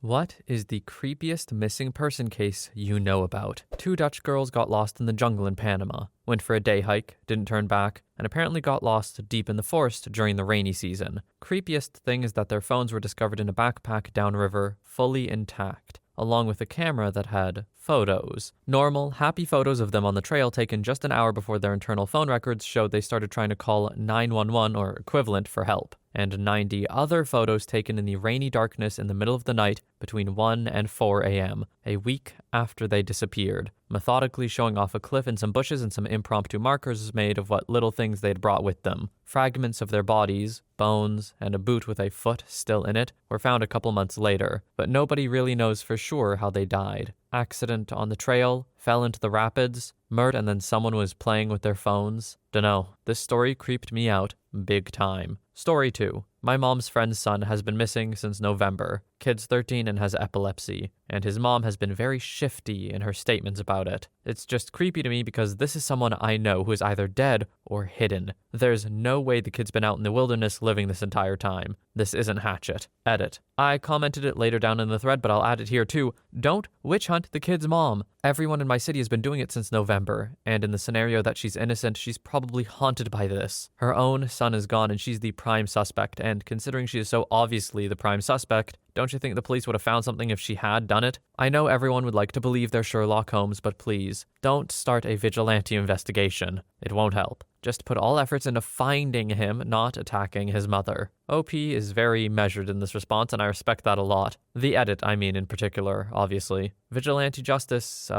What is the creepiest missing person case you know about? Two Dutch girls got lost in the jungle in Panama, went for a day hike, didn't turn back, and apparently got lost deep in the forest during the rainy season. Creepiest thing is that their phones were discovered in a backpack downriver, fully intact, along with a camera that had photos. Normal, happy photos of them on the trail taken just an hour before their internal phone records showed they started trying to call 911 or equivalent for help, and 90 other photos taken in the rainy darkness in the middle of the night between 1 and 4 a.m., a week after they disappeared, methodically showing off a cliff and some bushes and some impromptu markers made of what little things they'd brought with them. Fragments of their bodies, bones, and a boot with a foot still in it were found a couple months later, but nobody really knows for sure how they died. Accident on the trail, fell into the rapids, murdered, and then someone was playing with their phones. Dunno, this story creeped me out big time. Story 2. My mom's friend's son has been missing since November. Kid's 13 and has epilepsy, and his mom has been very shifty in her statements about it. It's just creepy to me because this is someone I know who is either dead or hidden. There's no way the kid's been out in the wilderness living this entire time. This isn't Hatchet. Edit. I commented it later down in the thread, but I'll add it here too. Don't witch hunt the kid's mom. Everyone in my city has been doing it since November, and in the scenario that she's innocent, she's probably haunted by this. Her own son is gone and she's the prime suspect, and considering she is so obviously the prime suspect, don't you think the police would have found something if she had done it? I know everyone would like to believe they're Sherlock Holmes, but please, don't start a vigilante investigation. It won't help. Just put all efforts into finding him, not attacking his mother. OP is very measured in this response, and I respect that a lot. The edit, I mean, in particular, obviously. Vigilante justice,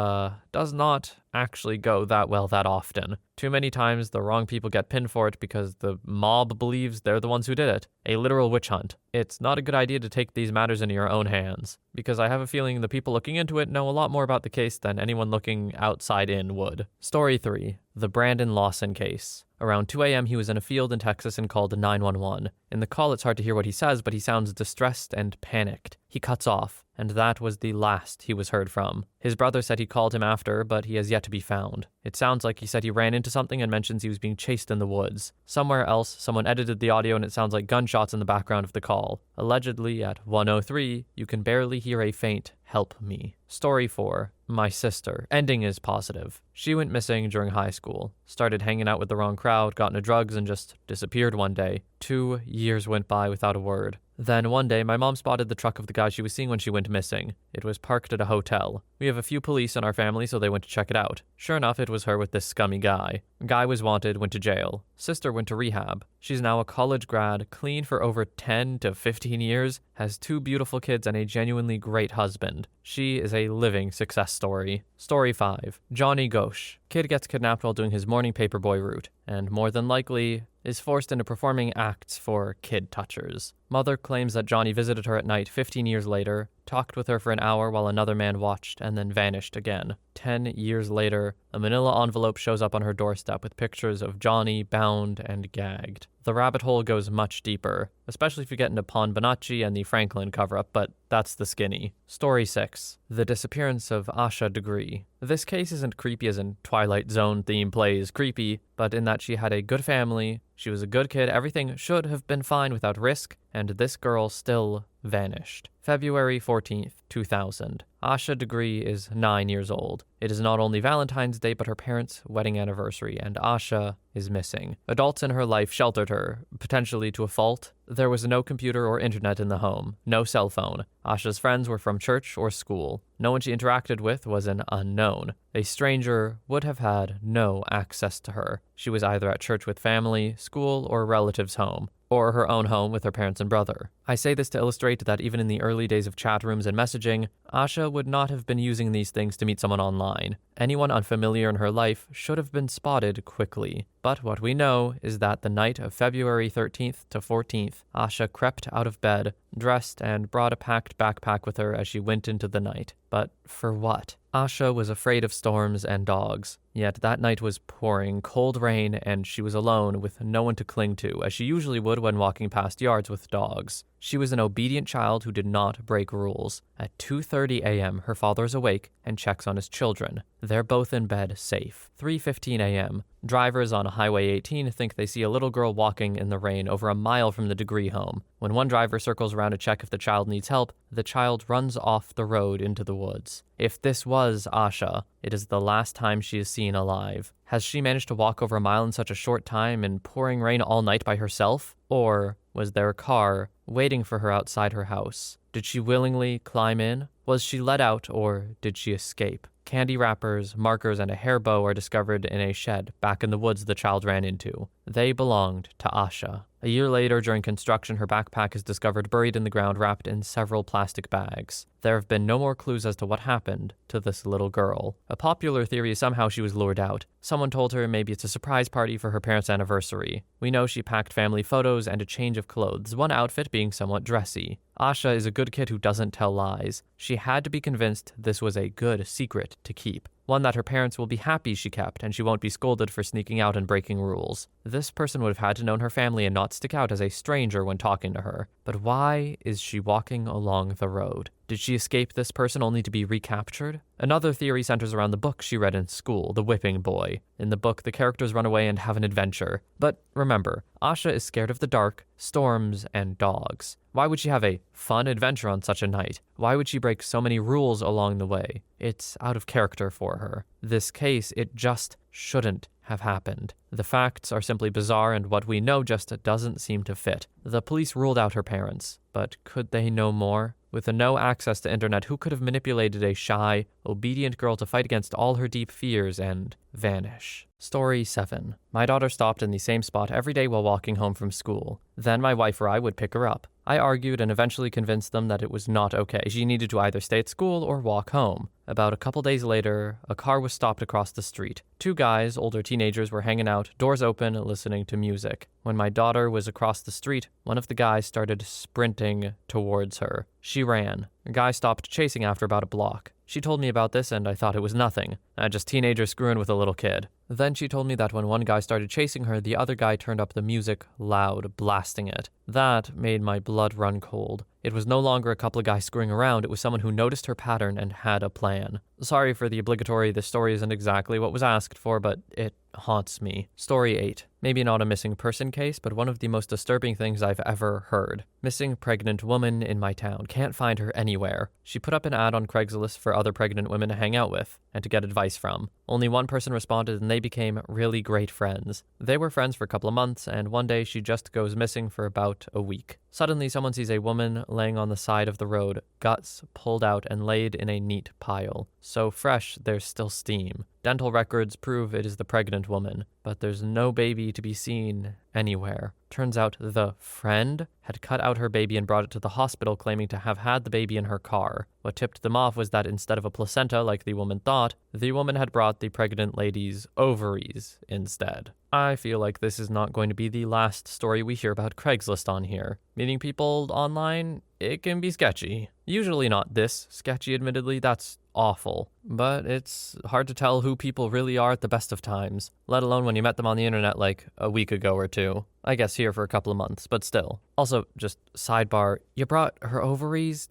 does not actually go that well that often. Too many times the wrong people get pinned for it because the mob believes they're the ones who did it. A literal witch hunt. It's not a good idea to take these matters into your own hands, because I have a feeling the people looking into it know a lot more about the case than anyone looking outside in would. Story 3. The Brandon Lawson case. Around 2 a.m. he was in a field in Texas and called 911. In the call it's hard to hear what he says, but he sounds distressed and panicked. He cuts off, and that was the last he was heard from. His brother said he called him after, but he has yet to be found. It sounds like he said he ran into something and mentions he was being chased in the woods. Somewhere else, someone edited the audio and it sounds like gunshots in the background of the call. Allegedly, at 1:03, you can barely hear a faint "help me." Story 4. My sister. Ending is positive. She went missing during high school, started hanging out with the wrong crowd, got into drugs, and just disappeared one day. 2 years went by without a word. Then one day, my mom spotted the truck of the guy she was seeing when she went missing. It was parked at a hotel. We have a few police in our family, so they went to check it out. Sure enough, it was her with this scummy guy. Guy was wanted, went to jail. Sister went to rehab. She's now a college grad, clean for over 10 to 15 years, has 2 beautiful kids and a genuinely great husband. She is a living success story. Story 5. Johnny Ghosh. Kid gets kidnapped while doing his morning paperboy route, and more than likely is forced into performing acts for kid touchers. Mother claims that Johnny visited her at night 15 years later, talked with her for an hour while another man watched, and then vanished again. 10 years later, a manila envelope shows up on her doorstep with pictures of Johnny bound and gagged. The rabbit hole goes much deeper, especially if you get into Pon Bonacci and the Franklin cover-up, but that's the skinny. Story 6. The disappearance of Asha Degree. This case isn't creepy as in Twilight Zone theme plays creepy, but in that she had a good family, she was a good kid, everything should have been fine without risk, and this girl still vanished. February 14th, 2000. Asha Degree is 9 years old. It is not only Valentine's Day, but her parents' wedding anniversary, and Asha is missing. Adults in her life sheltered her, potentially to a fault. There was no computer or internet in the home, no cell phone. Asha's friends were from church or school. No one she interacted with was an unknown. A stranger would have had no access to her. She was either at church with family, school, or relatives' home, or her own home with her parents and brother. I say this to illustrate that even in the early days of chat rooms and messaging, Asha would not have been using these things to meet someone online. Anyone unfamiliar in her life should have been spotted quickly. But what we know is that the night of February 13th to 14th, Asha crept out of bed, dressed, and brought a packed backpack with her as she went into the night. But for what? Asha was afraid of storms and dogs. Yet that night was pouring cold rain, and she was alone with no one to cling to, as she usually would when walking past yards with dogs. She was an obedient child who did not break rules. At 2:30 a.m., her father is awake and checks on his children. They're both in bed, safe. 3:15 a.m., drivers on Highway 18 think they see a little girl walking in the rain over a mile from the Degree home. When one driver circles around to check if the child needs help, the child runs off the road into the woods. If this was Asha, it is the last time she is seen alive. Has she managed to walk over a mile in such a short time in pouring rain all night by herself? Or was there a car waiting for her outside her house? Did she willingly climb in? Was she let out, or did she escape? Candy wrappers, markers, and a hair bow are discovered in a shed back in the woods the child ran into. They belonged to Asha. A year later, during construction, her backpack is discovered buried in the ground wrapped in several plastic bags. There have been no more clues as to what happened to this little girl. A popular theory is somehow she was lured out. Someone told her maybe it's a surprise party for her parents' anniversary. We know she packed family photos and a change of clothes, one outfit being somewhat dressy. Asha is a good kid who doesn't tell lies. She had to be convinced this was a good secret to keep. One that her parents will be happy she kept, and she won't be scolded for sneaking out and breaking rules. This person would have had to know her family and not stick out as a stranger when talking to her. But why is she walking along the road? Did she escape this person only to be recaptured? Another theory centers around the book she read in school, The Whipping Boy. In the book, the characters run away and have an adventure. But remember, Asha is scared of the dark, storms, and dogs. Why would she have a fun adventure on such a night? Why would she break so many rules along the way? It's out of character for her. This case, it just shouldn't have happened. The facts are simply bizarre, and what we know just doesn't seem to fit. The police ruled out her parents, but could they know more? With no access to internet, who could have manipulated a shy, obedient girl to fight against all her deep fears and vanish? Story 7. My daughter stopped in the same spot every day while walking home from school. Then my wife or I would pick her up. I argued and eventually convinced them that it was not okay. She needed to either stay at school or walk home. About a couple days later, a car was stopped across the street. 2 guys, older teenagers, were hanging out, doors open, listening to music. When my daughter was across the street, one of the guys started sprinting towards her. She ran. A guy stopped chasing after about a block. She told me about this and I thought it was nothing. Just teenagers screwing with a little kid. Then she told me that when one guy started chasing her, the other guy turned up the music loud, blasting it. That made my blood run cold. It was no longer a couple of guys screwing around, it was someone who noticed her pattern and had a plan. Sorry for the obligatory, this story isn't exactly what was asked for, but it haunts me. Story 8. Maybe not a missing person case, but one of the most disturbing things I've ever heard. Missing pregnant woman in my town. Can't find her anywhere. She put up an ad on Craigslist for other pregnant women to hang out with and to get advice from. Only one person responded and they became really great friends. They were friends for a couple of months, and one day she just goes missing for about a week. Suddenly someone sees a woman laying on the side of the road, guts pulled out and laid in a neat pile. So fresh there's still steam. Dental records prove it is the pregnant woman, but there's no baby to be seen anywhere. Turns out the friend had cut out her baby and brought it to the hospital, claiming to have had the baby in her car. What tipped them off was that instead of a placenta like the woman thought, the woman had brought the pregnant lady's ovaries instead. I feel like this is not going to be the last story we hear about Craigslist on here. Meeting people online, it can be sketchy. Usually not this sketchy, admittedly, that's awful. But it's hard to tell who people really are at the best of times, let alone when you met them on the internet like a week ago or two. I guess here for a couple of months, but still. Also, just sidebar, you brought her ovaries?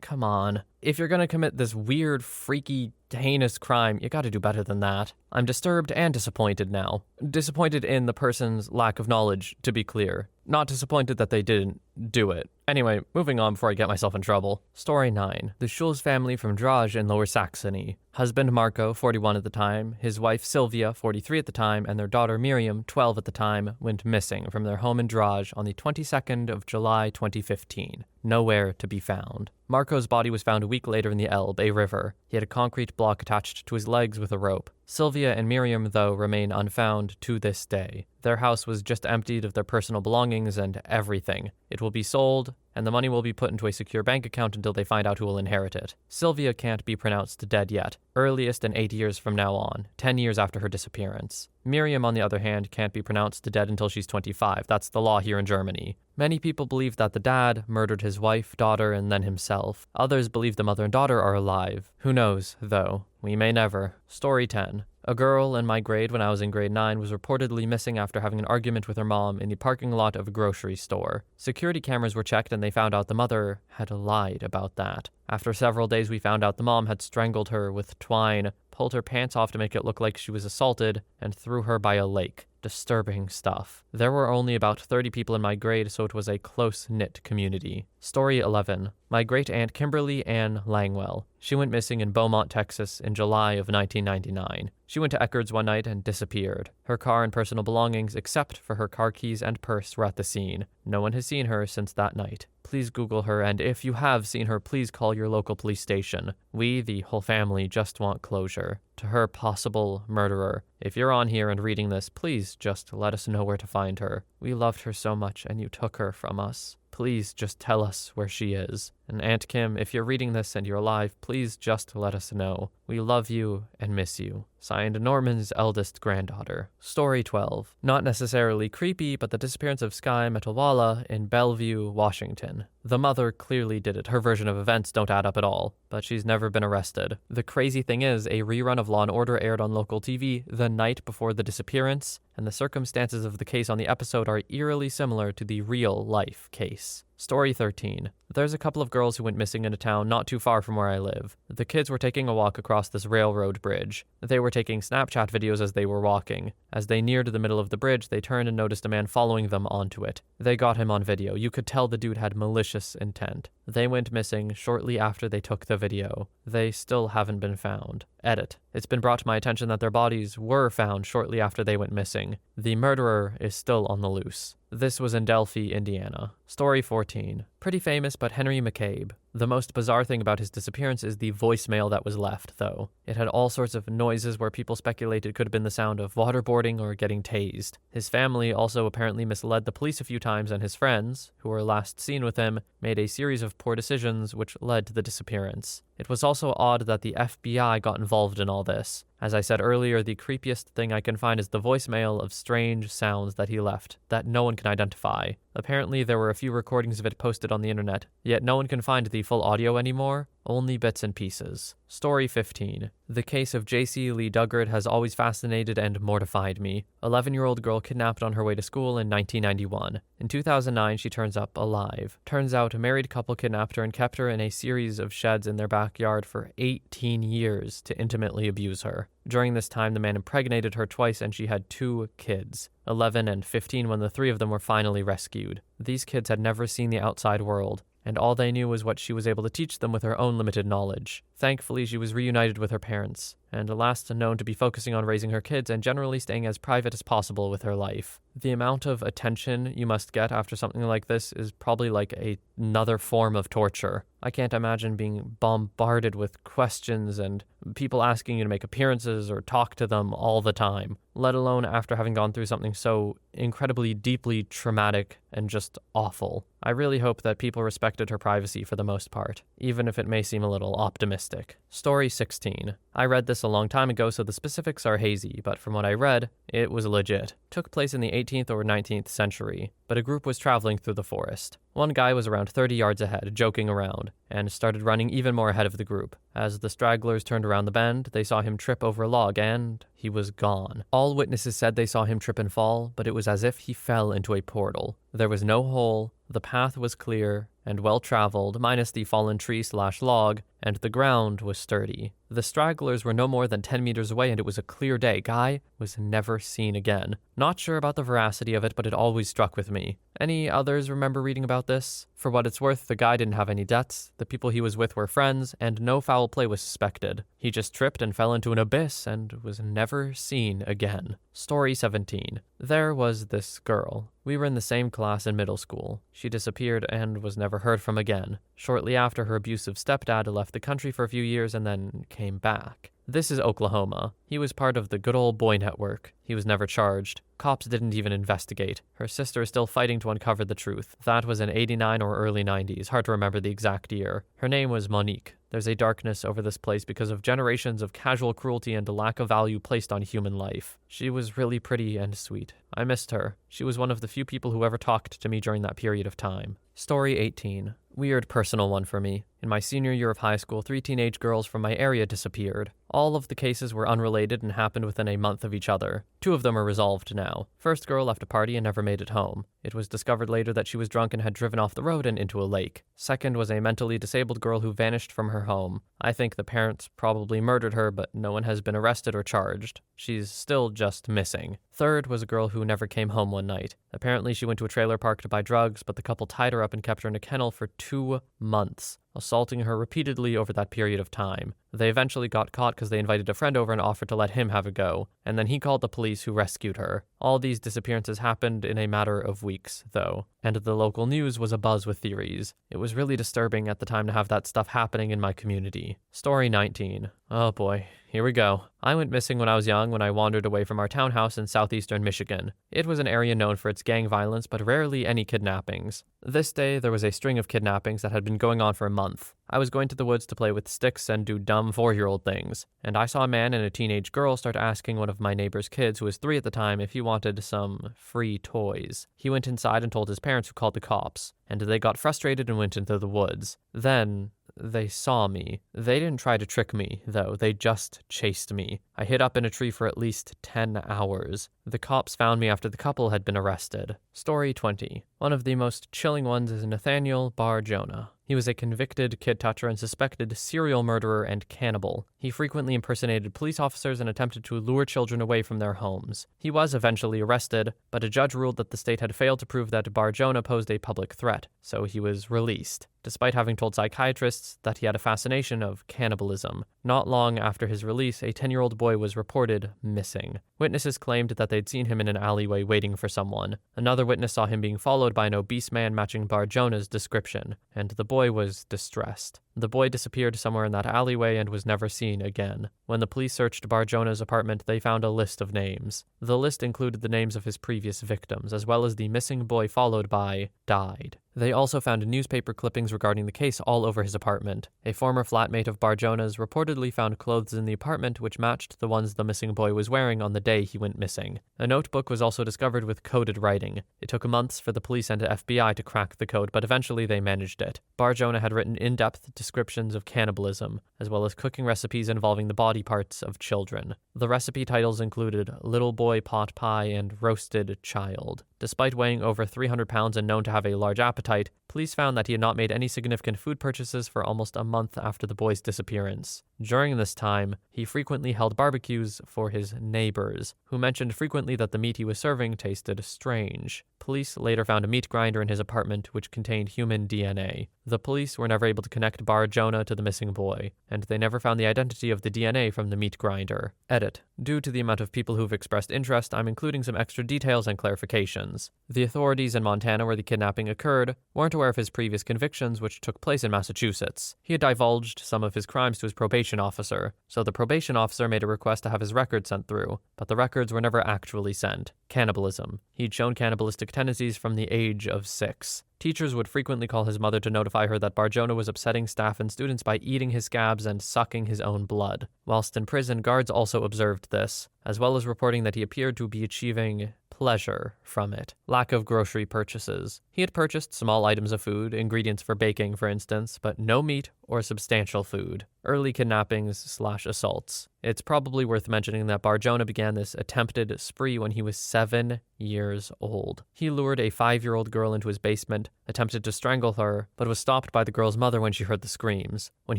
Come on. If you're gonna commit this weird, freaky, heinous crime, you gotta do better than that. I'm disturbed and disappointed now. Disappointed in the person's lack of knowledge, to be clear. Not disappointed that they didn't do it. Anyway, moving on before I get myself in trouble. Story 9. The Schulz family from Drage in Lower Saxony. Husband Marco, 41 at the time, his wife Sylvia, 43 at the time, and their daughter Miriam, 12 at the time, went missing from their home in Drage on the 22nd of July 2015. Nowhere to be found. Marco's body was found a week later in the Elbe, a river. He had a concrete block attached to his legs with a rope. Sylvia and Miriam, though, remain unfound to this day. Their house was just emptied of their personal belongings and everything. It will be sold, and the money will be put into a secure bank account until they find out who will inherit it. Sylvia can't be pronounced dead yet, earliest in 8 years from now on, 10 years after her disappearance. Miriam, on the other hand, can't be pronounced dead until she's 25. That's the law here in Germany. Many people believe that the dad murdered his wife, daughter, and then himself. Others believe the mother and daughter are alive. Who knows, though? We may never. Story 10. A girl in my grade when I was in grade 9 was reportedly missing after having an argument with her mom in the parking lot of a grocery store. Security cameras were checked and they found out the mother had lied about that. After several days, we found out the mom had strangled her with twine, pulled her pants off to make it look like she was assaulted, and threw her by a lake. Disturbing stuff. There were only about 30 people in my grade, so it was a close-knit community. Story 11. My great-aunt Kimberly Ann Langwell. She went missing in Beaumont, Texas in July of 1999. She went to Eckerd's one night and disappeared. Her car and personal belongings, except for her car keys and purse, were at the scene. No one has seen her since that night. Please Google her, and if you have seen her, please call your local police station. We, the whole family, just want closure. To her possible murderer. If you're on here and reading this, please just let us know where to find her. We loved her so much, and you took her from us. Please just tell us where she is. And Aunt Kim, if you're reading this and you're alive, please just let us know. We love you and miss you. Signed, Norman's eldest granddaughter. Story 12. Not necessarily creepy, but the disappearance of Sky Metawala in Bellevue, Washington. The mother clearly did it. Her version of events don't add up at all, but she's never been arrested. The crazy thing is, a rerun of Law & Order aired on local TV the night before the disappearance, and the circumstances of the case on the episode are eerily similar to the real-life case. Story 13. There's a couple of girls who went missing in a town not too far from where I live. The kids were taking a walk across this railroad bridge. They were taking Snapchat videos as they were walking. As they neared the middle of the bridge, they turned and noticed a man following them onto it. They got him on video. You could tell the dude had malicious intent. They went missing shortly after they took the video. They still haven't been found. Edit. It's been brought to my attention that their bodies were found shortly after they went missing. The murderer is still on the loose. This was in Delphi, Indiana. Story 14. Pretty famous, but Henry McCabe. The most bizarre thing about his disappearance is the voicemail that was left, though. It had all sorts of noises where people speculated could have been the sound of waterboarding or getting tased. His family also apparently misled the police a few times, and his friends, who were last seen with him, made a series of poor decisions which led to the disappearance. It was also odd that the FBI got involved in all this. As I said earlier, the creepiest thing I can find is the voicemail of strange sounds that he left that no one can identify. Apparently, there were a few recordings of it posted on the internet, yet no one can find the full audio anymore, only bits and pieces. Story 15. The case of J.C. Lee Duggard has always fascinated and mortified me. 11-year-old girl kidnapped on her way to school in 1991. In 2009, she turns up alive. Turns out a married couple kidnapped her and kept her in a series of sheds in their backyard for 18 years to intimately abuse her. During this time, the man impregnated her twice and she had 2 kids, 11 and 15 when the 3 of them were finally rescued. These kids had never seen the outside world, and all they knew was what she was able to teach them with her own limited knowledge. Thankfully, she was reunited with her parents, and last known to be focusing on raising her kids and generally staying as private as possible with her life. The amount of attention you must get after something like this is probably like another form of torture. I can't imagine being bombarded with questions and people asking you to make appearances or talk to them all the time, let alone after having gone through something so incredibly deeply traumatic and just awful. I really hope that people respected her privacy for the most part, even if it may seem a little optimistic. Story 16. I read this a long time ago, so the specifics are hazy, but from what I read, it was legit. Took place in the 18th or 19th century, but a group was traveling through the forest. One guy was around 30 yards ahead, joking around, and started running even more ahead of the group. As the stragglers turned around the bend, they saw him trip over a log, and he was gone. All witnesses said they saw him trip and fall, but it was as if he fell into a portal. There was no hole, the path was clear and well-traveled, minus the fallen tree/log, and the ground was sturdy. The stragglers were no more than 10 meters away, and it was a clear day. Guy was never seen again. Not sure about the veracity of it, but it always struck with me. Any others remember reading about this? For what it's worth, the guy didn't have any debts, the people he was with were friends, and no foul play was suspected. He just tripped and fell into an abyss and was never seen again. Story 17. There was this girl. We were in the same class in middle school. She disappeared and was never heard from again. Shortly after, her abusive stepdad left the country for a few years and then came back. This is Oklahoma. He was part of the good old boy network. He was never charged. Cops didn't even investigate. Her sister is still fighting to uncover the truth. That was in 89 or early 90s. Hard to remember the exact year. Her name was Monique. There's a darkness over this place because of generations of casual cruelty and a lack of value placed on human life. She was really pretty and sweet. I missed her. She was one of the few people who ever talked to me during that period of time. Story 18. Weird personal one for me. In my senior year of high school, 3 teenage girls from my area disappeared. All of the cases were unrelated and happened within a month of each other. 2 of them are resolved now. First girl left a party and never made it home. It was discovered later that she was drunk and had driven off the road and into a lake. Second was a mentally disabled girl who vanished from her home. I think the parents probably murdered her, but no one has been arrested or charged. She's still just missing. Third was a girl who never came home one night. Apparently she went to a trailer park to buy drugs, but the couple tied her up and kept her in a kennel for 2 months, assaulting her repeatedly over that period of time. They eventually got caught because they invited a friend over and offered to let him have a go, and then he called the police, who rescued her. All these disappearances happened in a matter of weeks, though, and the local news was abuzz with theories. It was really disturbing at the time to have that stuff happening in my community. Story 19. Oh boy, here we go. I went missing when I was young when I wandered away from our townhouse in southeastern Michigan. It was an area known for its gang violence, but rarely any kidnappings. This day, there was a string of kidnappings that had been going on for a month. I was going to the woods to play with sticks and do dumb 4-year-old things, and I saw a man and a teenage girl start asking one of my neighbor's kids, who was 3 at the time, if he wanted some free toys. He went inside and told his parents, who called the cops, and they got frustrated and went into the woods. Then they saw me. They didn't try to trick me, though. They just chased me. I hid up in a tree for at least 10 hours. The cops found me after the couple had been arrested. Story 20. One of the most chilling ones is Nathaniel Bar-Jonah. He was a convicted kid toucher and suspected serial murderer and cannibal. He frequently impersonated police officers and attempted to lure children away from their homes. He was eventually arrested, but a judge ruled that the state had failed to prove that Bar-Jonah posed a public threat, so he was released, despite having told psychiatrists that he had a fascination of cannibalism. Not long after his release, a 10-year-old boy was reported missing. Witnesses claimed that they'd seen him in an alleyway waiting for someone. Another witness saw him being followed by an obese man matching Bar-Jonah's description, and the boy was distressed. The boy disappeared somewhere in that alleyway and was never seen again. When the police searched Bar-Jonah's apartment, they found a list of names. The list included the names of his previous victims, as well as the missing boy followed by died. They also found newspaper clippings regarding the case all over his apartment. A former flatmate of Bar-Jonah's reportedly found clothes in the apartment which matched the ones the missing boy was wearing on the day he went missing. A notebook was also discovered with coded writing. It took months for the police and FBI to crack the code, but eventually they managed it. Bar-Jonah had written in-depth descriptions of cannibalism, as well as cooking recipes involving the body parts of children. The recipe titles included Little Boy Pot Pie and Roasted Child. Despite weighing over 300 pounds and known to have a large appetite, police found that he had not made any significant food purchases for almost a month after the boy's disappearance. During this time, he frequently held barbecues for his neighbors, who mentioned frequently that the meat he was serving tasted strange. Police later found a meat grinder in his apartment which contained human DNA. The police were never able to connect Bar-Jonah to the missing boy, and they never found the identity of the DNA from the meat grinder. Edit. Due to the amount of people who've expressed interest, I'm including some extra details and clarifications. The authorities in Montana, where the kidnapping occurred, weren't aware of his previous convictions, which took place in Massachusetts. He had divulged some of his crimes to his probation officer, so the probation officer made a request to have his records sent through, but the records were never actually sent. Cannibalism. He'd shown cannibalistic tendencies from the age of 6. Teachers would frequently call his mother to notify her that Bar-Jonah was upsetting staff and students by eating his scabs and sucking his own blood. Whilst in prison, guards also observed this, as well as reporting that he appeared to be achieving pleasure from it. Lack of grocery purchases. He had purchased small items of food, ingredients for baking, for instance, but no meat or substantial food. Early kidnappings/assaults. It's probably worth mentioning that Bar-Jonah began this attempted spree when he was 7 years old. He lured a 5-year-old girl into his basement, attempted to strangle her, but was stopped by the girl's mother when she heard the screams. When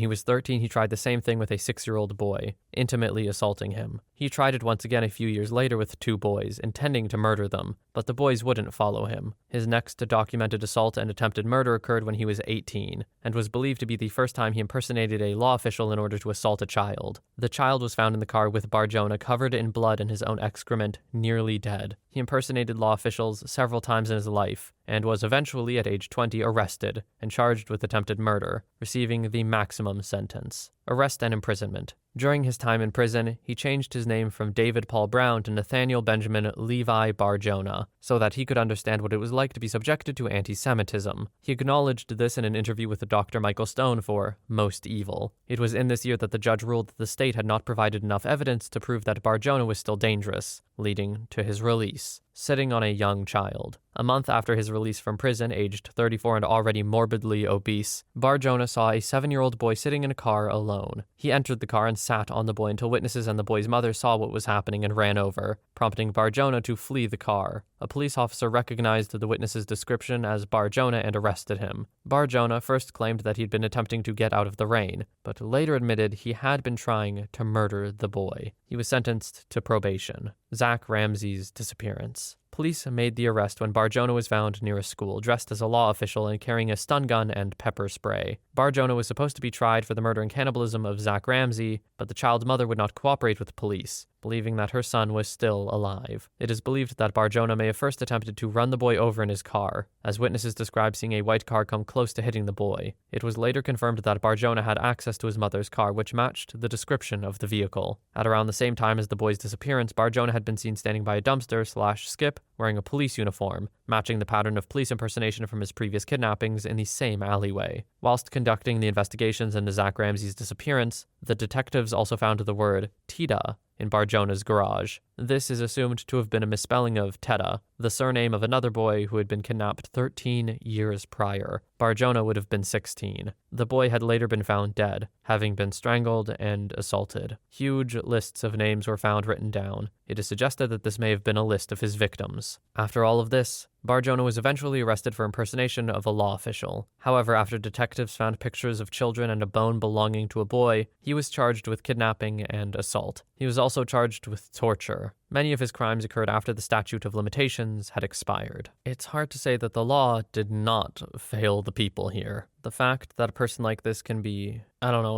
he was 13, he tried the same thing with a 6-year-old boy, intimately assaulting him. He tried it once again a few years later with 2 boys, intending to murder them, but the boys wouldn't follow him. His next documented assault and attempted murder occurred when he was 18, and was believed to be the first time he impersonated a law official in order to assault a child. The child was found in the car with Bar-Jonah covered in blood and his own excrement, nearly dead. He impersonated law officials several times in his life, and was eventually, at age 20, arrested and charged with attempted murder, receiving the maximum sentence. Arrest and imprisonment. During his time in prison, he changed his name from David Paul Brown to Nathaniel Benjamin Levi Bar-Jonah, so that he could understand what it was like to be subjected to anti-Semitism. He acknowledged this in an interview with Dr. Michael Stone for Most Evil. It was in this year that the judge ruled that the state had not provided enough evidence to prove that Bar-Jonah was still dangerous, leading to his release. Sitting on a young child. A month after his release from prison, aged 34 and already morbidly obese, Bar-Jonah saw a 7-year-old boy sitting in a car alone. He entered the car and sat on the boy until witnesses and the boy's mother saw what was happening and ran over, prompting Bar-Jonah to flee the car. A police officer recognized the witness's description as Bar-Jonah and arrested him. Bar-Jonah first claimed that he'd been attempting to get out of the rain, but later admitted he had been trying to murder the boy. He was sentenced to probation. Zach Ramsey's disappearance. Police made the arrest when Bar-Jonah was found near a school, dressed as a law official and carrying a stun gun and pepper spray. Bar-Jonah was supposed to be tried for the murder and cannibalism of Zach Ramsey, but the child's mother would not cooperate with police, believing that her son was still alive. It is believed that Bar-Jonah may have first attempted to run the boy over in his car, as witnesses described seeing a white car come close to hitting the boy. It was later confirmed that Bar-Jonah had access to his mother's car, which matched the description of the vehicle. At around the same time as the boy's disappearance, Bar-Jonah had been seen standing by a dumpster/skip wearing a police uniform, matching the pattern of police impersonation from his previous kidnappings in the same alleyway. Whilst conducting the investigations into Zach Ramsey's disappearance, the detectives also found the word Tita in Bar-Jonah's garage. This is assumed to have been a misspelling of Teta, the surname of another boy who had been kidnapped 13 years prior. Bar-Jonah would have been 16. The boy had later been found dead, having been strangled and assaulted. Huge lists of names were found written down. It is suggested that this may have been a list of his victims. After all of this, Bar-Jonah was eventually arrested for impersonation of a law official. However, after detectives found pictures of children and a bone belonging to a boy, he was charged with kidnapping and assault. He was also charged with torture. Many of his crimes occurred after the statute of limitations had expired. It's hard to say that the law did not fail the people here. The fact that a person like this can be,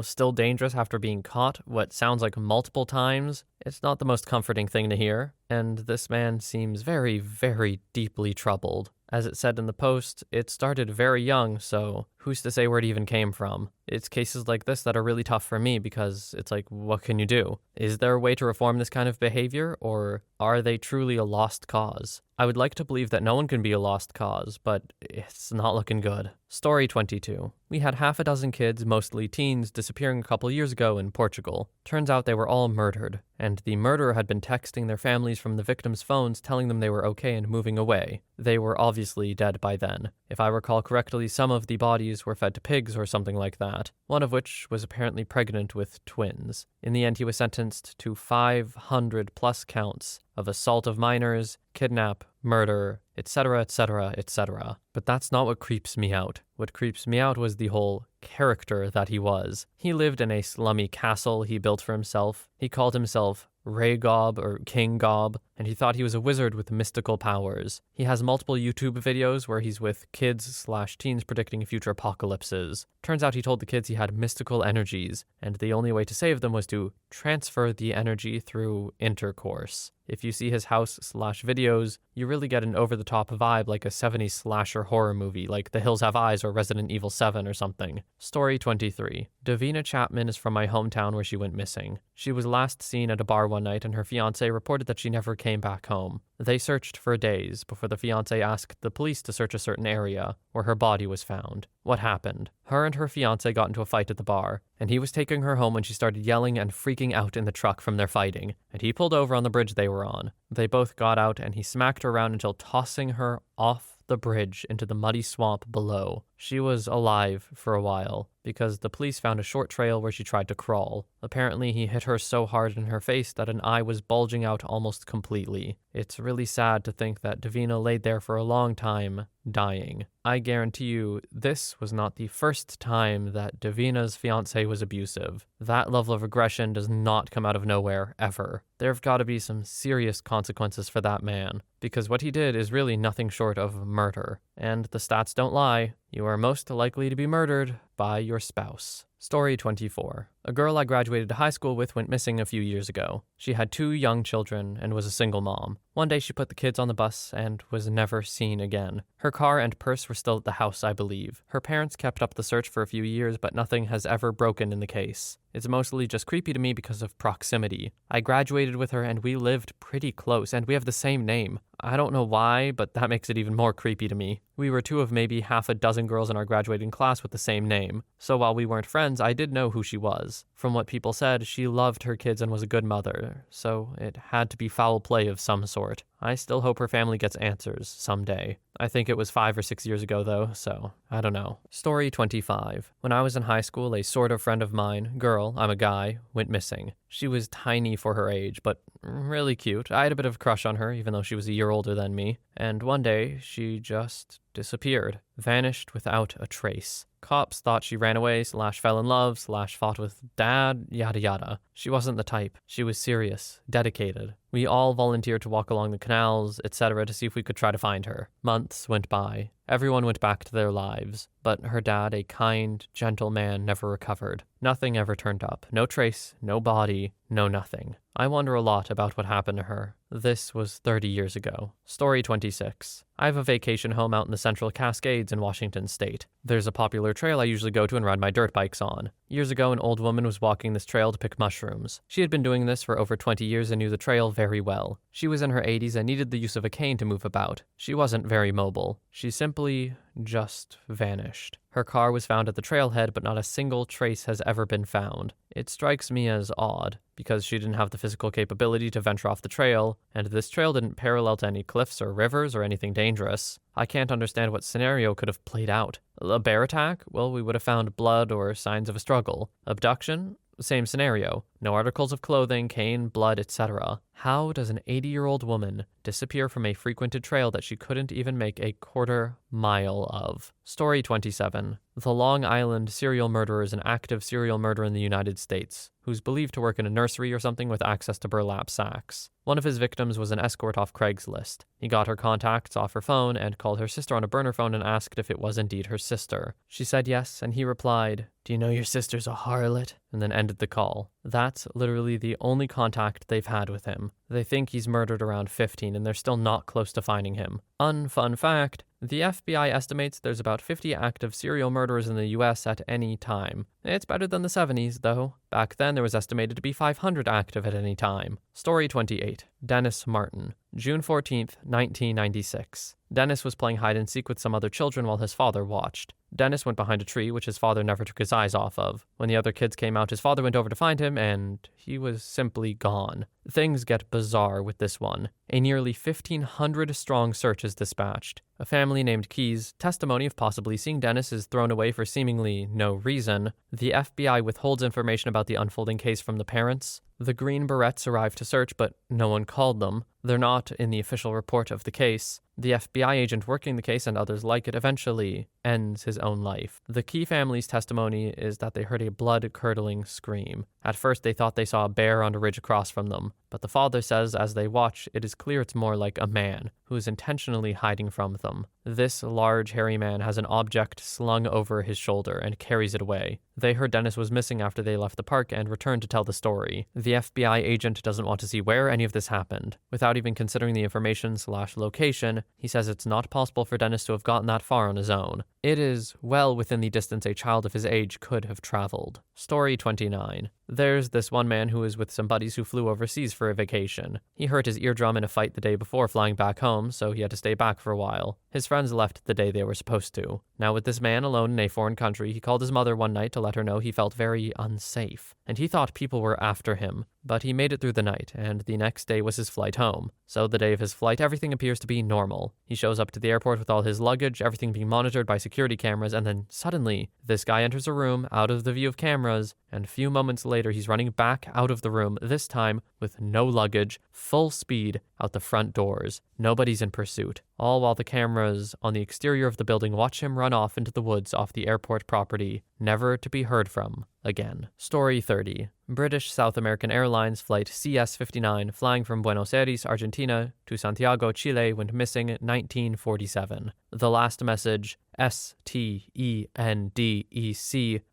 still dangerous after being caught, what sounds like multiple times, it's not the most comforting thing to hear. And this man seems very, very deeply troubled. As it said in the post, it started very young, so who's to say where it even came from? It's cases like this that are really tough for me because it's like, what can you do? Is there a way to reform this kind of behavior, or are they truly a lost cause? I would like to believe that no one can be a lost cause, but it's not looking good. Story 22. We had half a dozen kids, mostly teens, disappearing a couple years ago in Portugal. Turns out they were all murdered, and the murderer had been texting their families from the victims' phones telling them they were okay and moving away. They were obviously dead by then. If I recall correctly, some of the bodies were fed to pigs or something like that, one of which was apparently pregnant with twins. In the end, he was sentenced to 500 plus counts of assault of minors, kidnap, murder, etc., etc., etc. But that's not what creeps me out. What creeps me out was the whole character that he was. He lived in a slummy castle he built for himself. He called himself Rhaegob or King Gob, and he thought he was a wizard with mystical powers. He has multiple YouTube videos where he's with kids/teens predicting future apocalypses. Turns out he told the kids he had mystical energies, and the only way to save them was to transfer the energy through intercourse. If you see his house/videos, you really get an over-the-top vibe like a 70s slasher horror movie, like The Hills Have Eyes or Resident Evil 7 or something. Story 23. Davina Chapman is from my hometown where she went missing. She was last seen at a bar one night and her fiancé reported that she never came back home. They searched for days before the fiancé asked the police to search a certain area where her body was found. What happened? Her and her fiancé got into a fight at the bar, and he was taking her home when she started yelling and freaking out in the truck from their fighting, and he pulled over on the bridge they were on. They both got out and he smacked her around until tossing her off the bridge into the muddy swamp below. She was alive for a while, because the police found a short trail where she tried to crawl. Apparently, he hit her so hard in her face that an eye was bulging out almost completely. It's really sad to think that Davina laid there for a long time, dying. I guarantee you, this was not the first time that Davina's fiancé was abusive. That level of aggression does not come out of nowhere, ever. There have got to be some serious consequences for that man, because what he did is really nothing short of murder. And the stats don't lie. You are most likely to be murdered by your spouse. Story 24. A girl I graduated high school with went missing a few years ago. She had 2 young children and was a single mom. One day she put the kids on the bus and was never seen again. Her car and purse were still at the house, I believe. Her parents kept up the search for a few years, but nothing has ever broken in the case. It's mostly just creepy to me because of proximity. I graduated with her and we lived pretty close, and we have the same name. I don't know why, but that makes it even more creepy to me. We were 2 of maybe half a dozen girls in our graduating class with the same name. So while we weren't friends, friends, I did know who she was. From what people said, she loved her kids and was a good mother, so it had to be foul play of some sort. I still hope her family gets answers someday. I think it was 5 or 6 years ago though, so I don't know. Story 25. When I was in high school, a sort of friend of mine, girl, I'm a guy, went missing. She was tiny for her age, but really cute. I had a bit of a crush on her, even though she was a year older than me. And one day, she just disappeared, vanished without a trace. Cops thought she ran away / fell in love / fought with dad, yada yada. She wasn't the type. She was serious, dedicated. We all volunteered to walk along the canals, etc. to see if we could try to find her. Months went by. Everyone went back to their lives, but her dad, a kind, gentle man, never recovered. Nothing ever turned up. No trace, no body, no nothing. I wonder a lot about what happened to her. This was 30 years ago. Story 26. I have a vacation home out in the Central Cascades in Washington State. There's a popular trail I usually go to and ride my dirt bikes on. Years ago, an old woman was walking this trail to pick mushrooms. She had been doing this for over 20 years and knew the trail very well. She was in her 80s and needed the use of a cane to move about. She wasn't very mobile. She simply just vanished. Her car was found at the trailhead, but not a single trace has ever been found. It strikes me as odd, because she didn't have the physical capability to venture off the trail, and this trail didn't parallel to any cliffs or rivers or anything dangerous. I can't understand what scenario could have played out. A bear attack? Well, we would have found blood or signs of a struggle. Abduction? Same scenario. No articles of clothing, cane, blood, etc. How does an 80-year-old woman disappear from a frequented trail that she couldn't even make a quarter mile of? Story 27. The Long Island serial murderer is an active serial murderer in the United States, who's believed to work in a nursery or something with access to burlap sacks. One of his victims was an escort off Craigslist. He got her contacts off her phone and called her sister on a burner phone and asked if it was indeed her sister. She said yes, and he replied, "Do you know your sister's a harlot?" and then ended the call. That's literally the only contact they've had with him. They think he's murdered around 15 and they're still not close to finding him. Unfun fact, the FBI estimates there's about 50 active serial murderers in the US at any time. It's better than the 70s, though. Back then there was estimated to be 500 active at any time. Story 28. Dennis Martin. June 14th, 1996. Dennis was playing hide and seek with some other children while his father watched. Dennis went behind a tree, which his father never took his eyes off of. When the other kids came out, his father went over to find him, and he was simply gone. Things get bizarre with this one. A nearly 1,500-strong search is dispatched. A family named Key's testimony of possibly seeing Dennis is thrown away for seemingly no reason. The FBI withholds information about the unfolding case from the parents. The Green Berets arrive to search, but no one called them. They're not in the official report of the case. The FBI agent working the case and others like it eventually ends his own life. The Key family's testimony is that they heard a blood-curdling scream. At first they thought they saw a bear on a ridge across from them, but the father says as they watch, it is clear it's more like a man who is intentionally hiding from them. This large, hairy man has an object slung over his shoulder and carries it away. They heard Dennis was missing after they left the park and returned to tell the story. The FBI agent doesn't want to see where any of this happened. Without even considering the information/location, he says it's not possible for Dennis to have gotten that far on his own. It is well within the distance a child of his age could have traveled. Story 29. There's this one man who is with some buddies who flew overseas for a vacation. He hurt his eardrum in a fight the day before flying back home, so he had to stay back for a while. His friends left the day they were supposed to. Now with this man alone in a foreign country, he called his mother one night to let her know he felt very unsafe, and he thought people were after him. But he made it through the night, and the next day was his flight home. So the day of his flight, everything appears to be normal. He shows up to the airport with all his luggage, everything being monitored by security cameras, and then suddenly, this guy enters a room out of the view of cameras, and a few moments later he's running back out of the room, this time with no luggage, full speed, out the front doors. Nobody's in pursuit. All while the cameras on the exterior of the building watch him run off into the woods off the airport property, never to be heard from again. Story 30. British South American Airlines Flight CS-59 flying from Buenos Aires, Argentina to Santiago, Chile went missing 1947. The last message, STENDEC,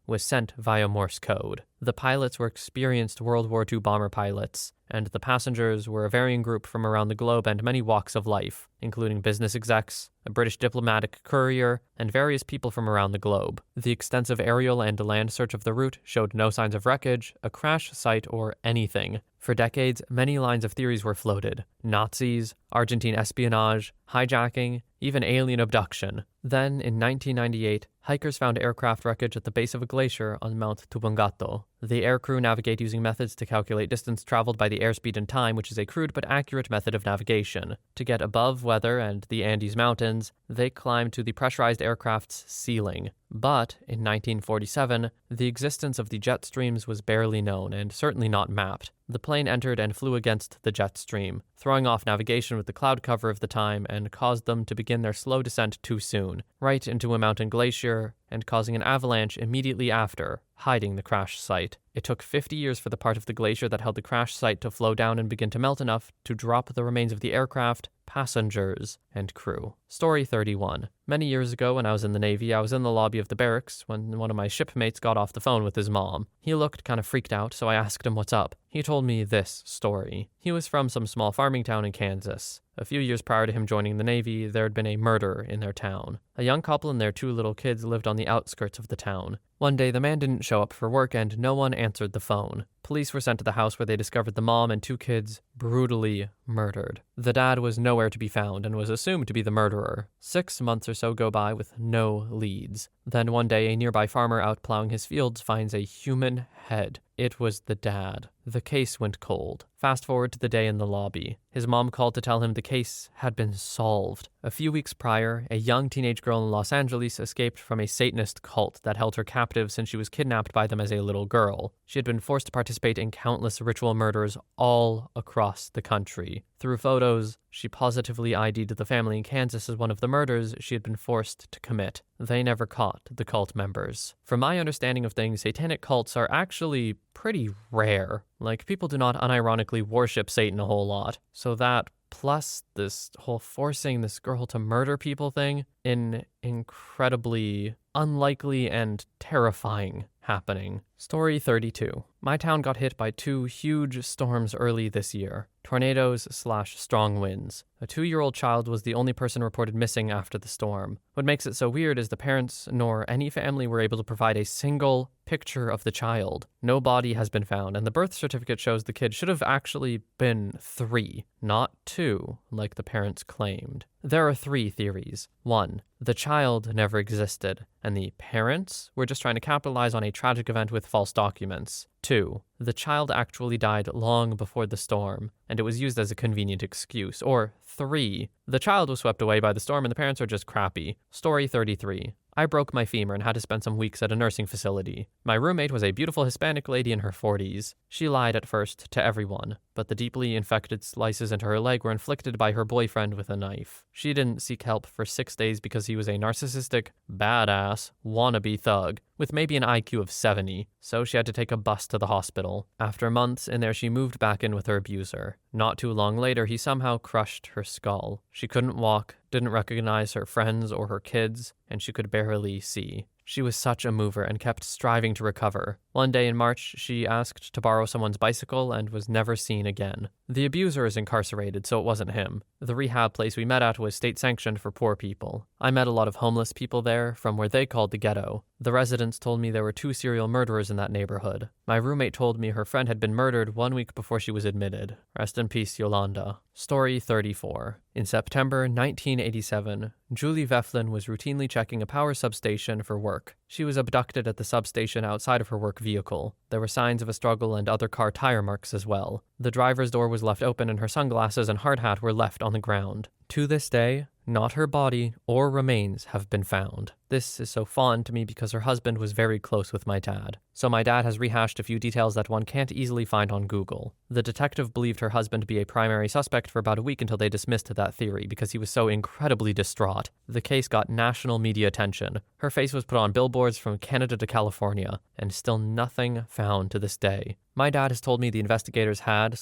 was sent via Morse code. The pilots were experienced World War II bomber pilots, and the passengers were a varying group from around the globe and many walks of life, including business execs, a British diplomatic courier, and various people from around the globe. The extensive aerial and land search of the route showed no signs of wreckage, a crash site, or anything. For decades, many lines of theories were floated. Nazis, Argentine espionage, hijacking, even alien abduction. Then, in 1998, hikers found aircraft wreckage at the base of a glacier on Mount Tupungato. The aircrew navigate using methods to calculate distance traveled by the airspeed and time, which is a crude but accurate method of navigation. To get above weather and the Andes Mountains, they climbed to the pressurized aircraft's ceiling. But in 1947, the existence of the jet streams was barely known and certainly not mapped. The plane entered and flew against the jet stream, throwing off navigation with the cloud cover of the time and caused them to begin their slow descent too soon, right into a mountain glacier, and causing an avalanche immediately after, hiding the crash site. It took 50 years for the part of the glacier that held the crash site to flow down and begin to melt enough to drop the remains of the aircraft, passengers, and crew. Story 31. Many years ago when I was in the Navy, I was in the lobby of the barracks when one of my shipmates got off the phone with his mom. He looked kind of freaked out, so I asked him what's up. He told me this story. He was from some small farming town in Kansas. A few years prior to him joining the Navy, there had been a murder in their town. A young couple and their 2 little kids lived on the outskirts of the town. One day, the man didn't show up for work and no one answered the phone. Police were sent to the house where they discovered the mom and 2 kids brutally murdered. The dad was nowhere to be found and was assumed to be the murderer. 6 months or so go by with no leads. Then one day, a nearby farmer out plowing his fields finds a human head. It was the dad. The case went cold. Fast forward to the day in the lobby. His mom called to tell him the case had been solved. A few weeks prior, a young teenage girl in Los Angeles escaped from a Satanist cult that held her captive since she was kidnapped by them as a little girl. She had been forced to participate in countless ritual murders all across the country. Through photos, she positively ID'd the family in Kansas as one of the murders she had been forced to commit. They never caught the cult members. From my understanding of things, satanic cults are actually pretty rare. Like, people do not unironically worship Satan a whole lot. So that, plus this whole forcing this girl to murder people thing, an incredibly unlikely and terrifying happening. Story 32. My town got hit by 2 huge storms early this year. Tornadoes/strong winds. A 2-year-old child was the only person reported missing after the storm. What makes it so weird is the parents nor any family were able to provide a single picture of the child. No body has been found, and the birth certificate shows the kid should have actually been 3, not 2, like the parents claimed. There are 3 theories. 1. The child never existed, and the parents were just trying to capitalize on a tragic event with false documents. 2. The child actually died long before the storm, and it was used as a convenient excuse. Or 3. The child was swept away by the storm and the parents are just crappy. Story 33. I broke my femur and had to spend some weeks at a nursing facility. My roommate was a beautiful Hispanic lady in her 40s. She lied at first to everyone, but the deeply infected slices into her leg were inflicted by her boyfriend with a knife. She didn't seek help for 6 days because he was a narcissistic, badass, wannabe thug with maybe an IQ of 70, so she had to take a bus to the hospital. After months in there, she moved back in with her abuser. Not too long later, he somehow crushed her skull. She couldn't walk, didn't recognize her friends or her kids, and she could barely see. She was such a mover and kept striving to recover. One day in March, she asked to borrow someone's bicycle and was never seen again. The abuser is incarcerated, so it wasn't him. The rehab place we met at was state-sanctioned for poor people. I met a lot of homeless people there, from where they called the ghetto. The residents told me there were 2 serial murderers in that neighborhood. My roommate told me her friend had been murdered 1 week before she was admitted. Rest in peace, Yolanda. Story 34. In September 1987, Julie Veflin was routinely checking a power substation for work. She was abducted at the substation outside of her work vehicle. There were signs of a struggle and other car tire marks as well. The driver's door was left open and her sunglasses and hard hat were left on the ground. To this day, not her body or remains have been found. This is so fond to me because her husband was very close with my dad. So my dad has rehashed a few details that one can't easily find on Google. The detective believed her husband to be a primary suspect for about a week until they dismissed that theory because he was so incredibly distraught. The case got national media attention. Her face was put on billboards from Canada to California, and still nothing found to this day. My dad has told me the investigators have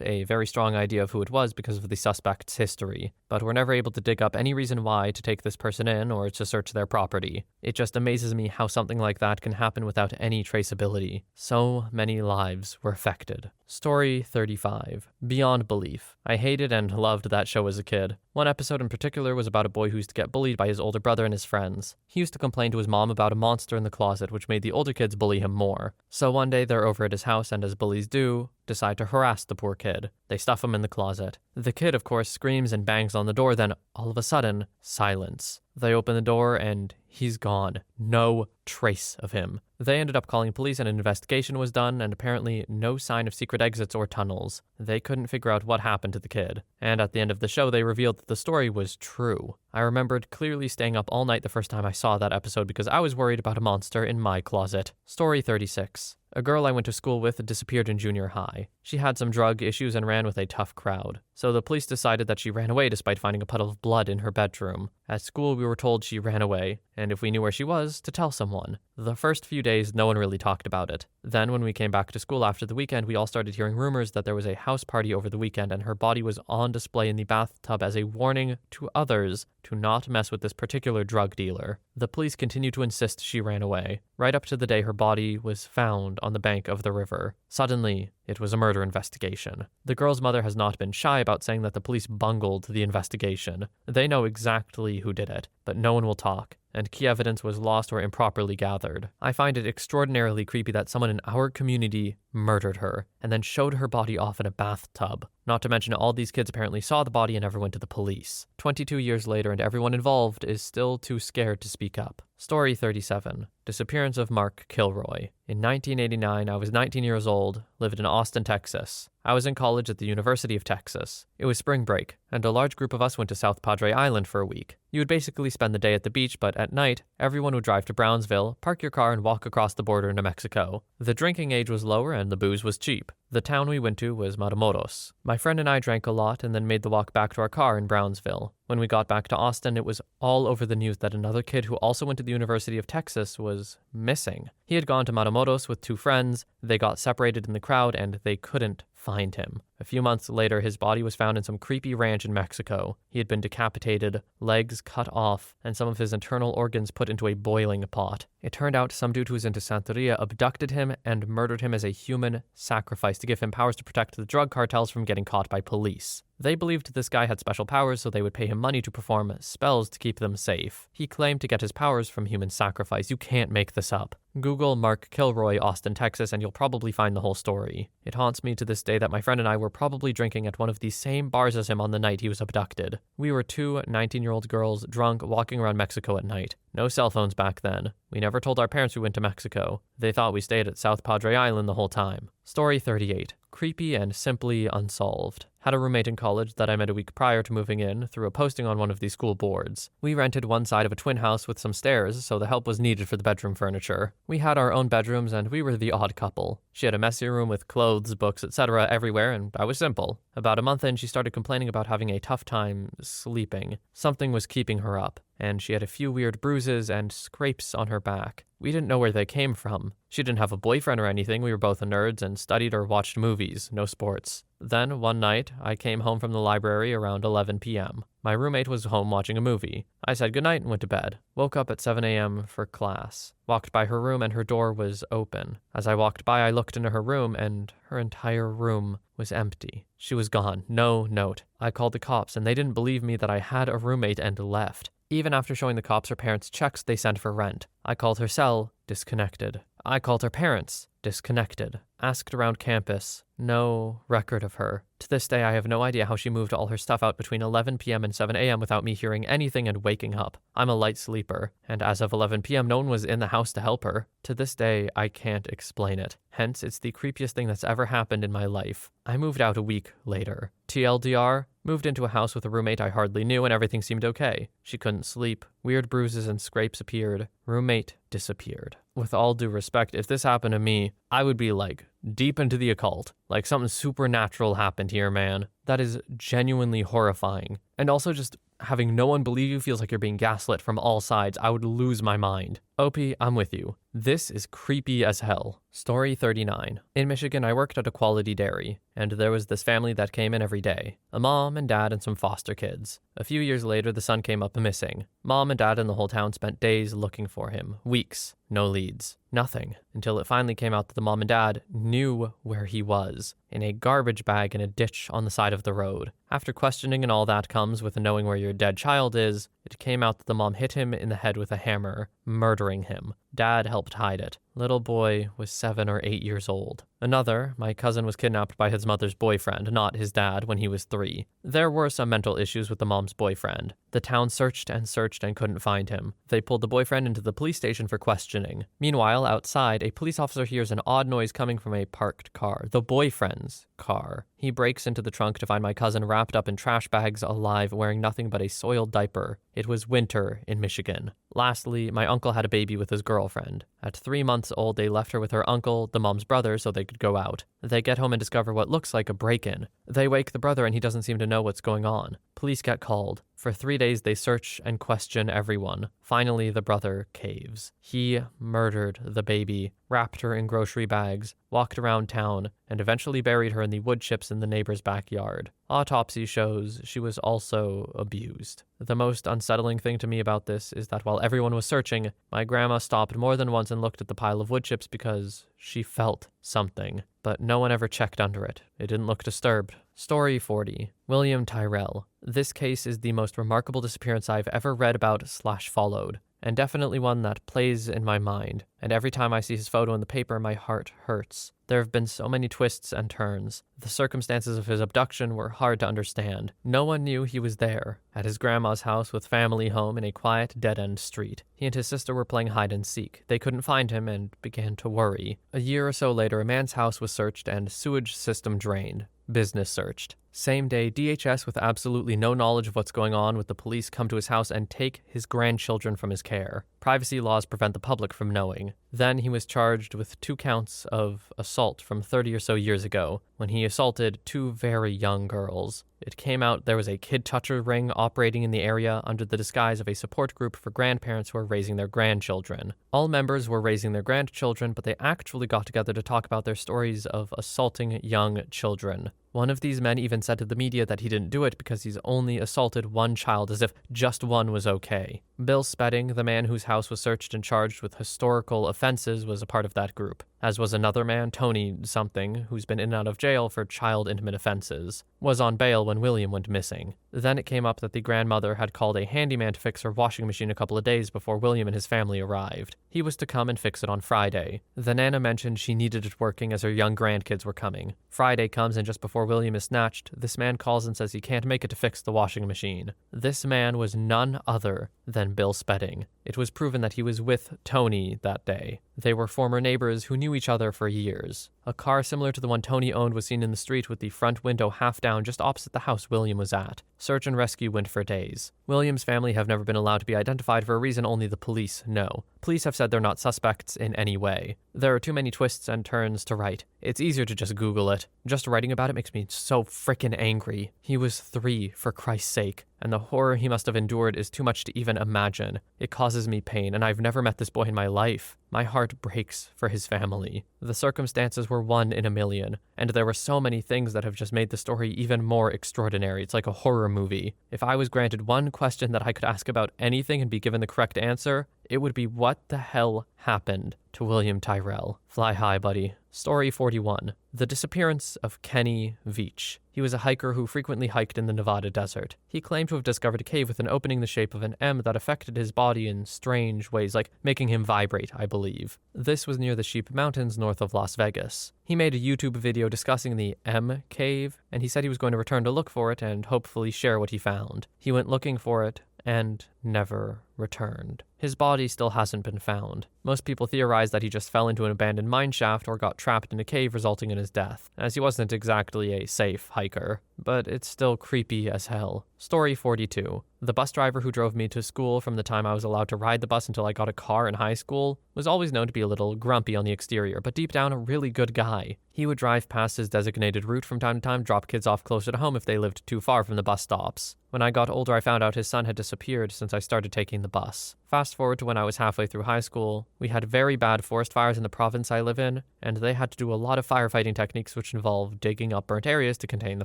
a very strong idea of who it was because of the suspect's history, but were never able to dig up any reason why to take this person in or to search their property. It just amazes me how something like that can happen without any traceability. So many lives were affected. Story 35. Beyond belief. I hated and loved that show as a kid. One episode in particular was about a boy who used to get bullied by his older brother and his friends. He used to complain to his mom about a monster in the closet, which made the older kids bully him more. So one day they're over at his house, and as bullies do, decide to harass the poor kid. They stuff him in the closet. The kid, of course, screams and bangs on the door, then all of a sudden, silence. They open the door and he's gone. No trace of him. They ended up calling police and an investigation was done, and apparently no sign of secret exits or tunnels. They couldn't figure out what happened to the kid. And at the end of the show, they revealed that the story was true. I remembered clearly staying up all night the first time I saw that episode because I was worried about a monster in my closet. Story 36. A girl I went to school with disappeared in junior high. She had some drug issues and ran with a tough crowd. So the police decided that she ran away despite finding a puddle of blood in her bedroom. At school, we were told she ran away, and if we knew where she was, to tell someone. The first few days, no one really talked about it. Then, when we came back to school after the weekend, we all started hearing rumors that there was a house party over the weekend and her body was on display in the bathtub as a warning to others to not mess with this particular drug dealer. The police continued to insist she ran away, right up to the day her body was found on the bank of the river. Suddenly, it was a murder investigation. The girl's mother has not been shy about saying that the police bungled the investigation. They know exactly who did it, but no one will talk, and key evidence was lost or improperly gathered. I find it extraordinarily creepy that someone in our community murdered her and then showed her body off in a bathtub. Not to mention all these kids apparently saw the body and never went to the police. 22 years later and everyone involved is still too scared to speak up. Story 37. Disappearance of Mark Kilroy. In 1989, I was 19 years old, lived in Austin, Texas. I was in college at the University of Texas. It was spring break, and a large group of us went to South Padre Island for a week. You would basically spend the day at the beach, but at night, everyone would drive to Brownsville, park your car, and walk across the border into Mexico. The drinking age was lower and the booze was cheap. The town we went to was Matamoros. My friend and I drank a lot and then made the walk back to our car in Brownsville. When we got back to Austin, it was all over the news that another kid who also went to the University of Texas was missing. He had gone to Matamoros with two friends, they got separated in the crowd, and they couldn't find him. A few months later, his body was found in some creepy ranch in Mexico. He had been decapitated, legs cut off, and some of his internal organs put into a boiling pot. It turned out some dude who was into Santeria abducted him and murdered him as a human sacrifice to give him powers to protect the drug cartels from getting caught by police. They believed this guy had special powers, so they would pay him money to perform spells to keep them safe. He claimed to get his powers from human sacrifice. You can't make this up. Google Mark Kilroy, Austin, Texas, and you'll probably find the whole story. It haunts me to this day that my friend and I were probably drinking at one of the same bars as him on the night he was abducted. We were two 19-year-old girls drunk walking around Mexico at night. No cell phones back then. We never told our parents we went to Mexico. They thought we stayed at South Padre Island the whole time. Story 38. Creepy and simply unsolved. Had a roommate in college that I met a week prior to moving in through a posting on one of the school boards. We rented one side of a twin house with some stairs, so the help was needed for the bedroom furniture. We had our own bedrooms and we were the odd couple. She had a messy room with clothes, books, etc. everywhere, and I was simple. About a month in, she started complaining about having a tough time sleeping. Something was keeping her up, and she had a few weird bruises and scrapes on her back. We didn't know where they came from. She didn't have a boyfriend or anything. We were both nerds and studied or watched movies, no sports. Then, one night, I came home from the library around 11 p.m. My roommate was home watching a movie. I said goodnight and went to bed. Woke up at 7 a.m. for class. Walked by her room and her door was open. As I walked by, I looked into her room and her entire room was empty. She was gone. No note. I called the cops and they didn't believe me that I had a roommate and left. Even after showing the cops her parents' checks they sent for rent. I called her cell, disconnected. I called her parents, disconnected. Asked around campus, no record of her. To this day, I have no idea how she moved all her stuff out between 11 p.m. and 7 a.m. without me hearing anything and waking up. I'm a light sleeper, and as of 11 p.m., no one was in the house to help her. To this day, I can't explain it. Hence, it's the creepiest thing that's ever happened in my life. I moved out a week later. TLDR, moved into a house with a roommate I hardly knew and everything seemed okay. She couldn't sleep. Weird bruises and scrapes appeared. Roommate disappeared. With all due respect, if this happened to me, I would be like deep into the occult. Like something supernatural happened here, man. That is genuinely horrifying. And also just having no one believe you feels like you're being gaslit from all sides. I would lose my mind. OP, I'm with you. This is creepy as hell. Story 39. In Michigan, I worked at a quality dairy, and there was this family that came in every day. A mom and dad and some foster kids. A few years later, the son came up missing. Mom and dad and the whole town spent days looking for him. Weeks. No leads. Nothing. Until it finally came out that the mom and dad knew where he was. In a garbage bag in a ditch on the side of the road. After questioning and all that comes with knowing where your dead child is, it came out that the mom hit him in the head with a hammer, murdering him. Dad helped hide it. Little boy was 7 or 8 years old. Another, my cousin was kidnapped by his mother's boyfriend, not his dad, when he was 3. There were some mental issues with the mom's boyfriend. The town searched and couldn't find him. They pulled the boyfriend into the police station for questioning. Meanwhile, outside, a police officer hears an odd noise coming from a parked car, the boyfriend's car. He breaks into the trunk to find my cousin wrapped up in trash bags, alive, wearing nothing but a soiled diaper. It was winter in Michigan. Lastly, my uncle had a baby with his girlfriend. At 3 months old, they left her with her uncle, the mom's brother, so they could go out. They get home and discover what looks like a break-in. They wake the brother and he doesn't seem to know what's going on. Police get called. For 3 days, they search and question everyone. Finally, the brother caves. He murdered the baby, wrapped her in grocery bags, walked around town, and eventually buried her in the wood chips in the neighbor's backyard. Autopsy shows she was also abused. The most unsettling thing to me about this is that while everyone was searching, my grandma stopped more than once and looked at the pile of wood chips because she felt something. But no one ever checked under it. It didn't look disturbed. Story 40. William Tyrell. This case is the most remarkable disappearance I've ever read about / followed, and definitely one that plays in my mind, and every time I see his photo in the paper, my heart hurts. There have been so many twists and turns. The circumstances of his abduction were hard to understand. No one knew he was there, at his grandma's house with family home in a quiet, dead-end street. He and his sister were playing hide-and-seek. They couldn't find him and began to worry. A year or so later, a man's house was searched and sewage system drained. Business searched. Same day, DHS, with absolutely no knowledge of what's going on with the police, come to his house and take his grandchildren from his care. Privacy laws prevent the public from knowing. Then he was charged with 2 counts of assault from 30 or so years ago, when he assaulted 2 very young girls. It came out there was a kid toucher ring operating in the area under the disguise of a support group for grandparents who are raising their grandchildren. All members were raising their grandchildren, but they actually got together to talk about their stories of assaulting young children. One of these men even said to the media that he didn't do it because he's only assaulted 1 child, as if just 1 was okay. Bill Spedding, the man whose house was searched and charged with historical offenses, was a part of that group, as was another man, Tony something, who's been in and out of jail for child intimate offenses, was on bail when William went missing. Then it came up that the grandmother had called a handyman to fix her washing machine a couple of days before William and his family arrived. He was to come and fix it on Friday. The Nana mentioned she needed it working as her young grandkids were coming. Friday comes, and just before William is snatched, this man calls and says he can't make it to fix the washing machine. This man was none other than Bill Spedding. It was proven that he was with Tony that day. They were former neighbors who knew each other for years. A car similar to the one Tony owned was seen in the street with the front window half down just opposite the house William was at. Search and rescue went for days. William's family have never been allowed to be identified for a reason only the police know. Police have said they're not suspects in any way. There are too many twists and turns to write. It's easier to just Google it. Just writing about it makes me so frickin' angry. He was 3, for Christ's sake, and the horror he must have endured is too much to even imagine. It causes me pain, and I've never met this boy in my life. My heart breaks for his family. The circumstances were 1 in a million, and there were so many things that have just made the story even more extraordinary. It's like a horror movie. If I was granted one question that I could ask about anything and be given the correct answer, it would be what the hell happened to William Tyrell. Fly high, buddy. Story 41. The disappearance of Kenny Veach. He was a hiker who frequently hiked in the Nevada desert. He claimed to have discovered a cave with an opening the shape of an M that affected his body in strange ways, like making him vibrate, I believe. This was near the Sheep Mountains north of Las Vegas. He made a YouTube video discussing the M cave, and he said he was going to return to look for it and hopefully share what he found. He went looking for it and never returned. His body still hasn't been found. Most people theorize that he just fell into an abandoned mine shaft or got trapped in a cave, resulting in his death, as he wasn't exactly a safe hiker. But it's still creepy as hell. Story 42. The bus driver who drove me to school from the time I was allowed to ride the bus until I got a car in high school was always known to be a little grumpy on the exterior, but deep down a really good guy. He would drive past his designated route from time to time, drop kids off closer to home if they lived too far from the bus stops. When I got older, I found out his son had disappeared since I started taking the bus. Fast forward to when I was halfway through high school, we had very bad forest fires in the province I live in, and they had to do a lot of firefighting techniques which involve digging up burnt areas to contain the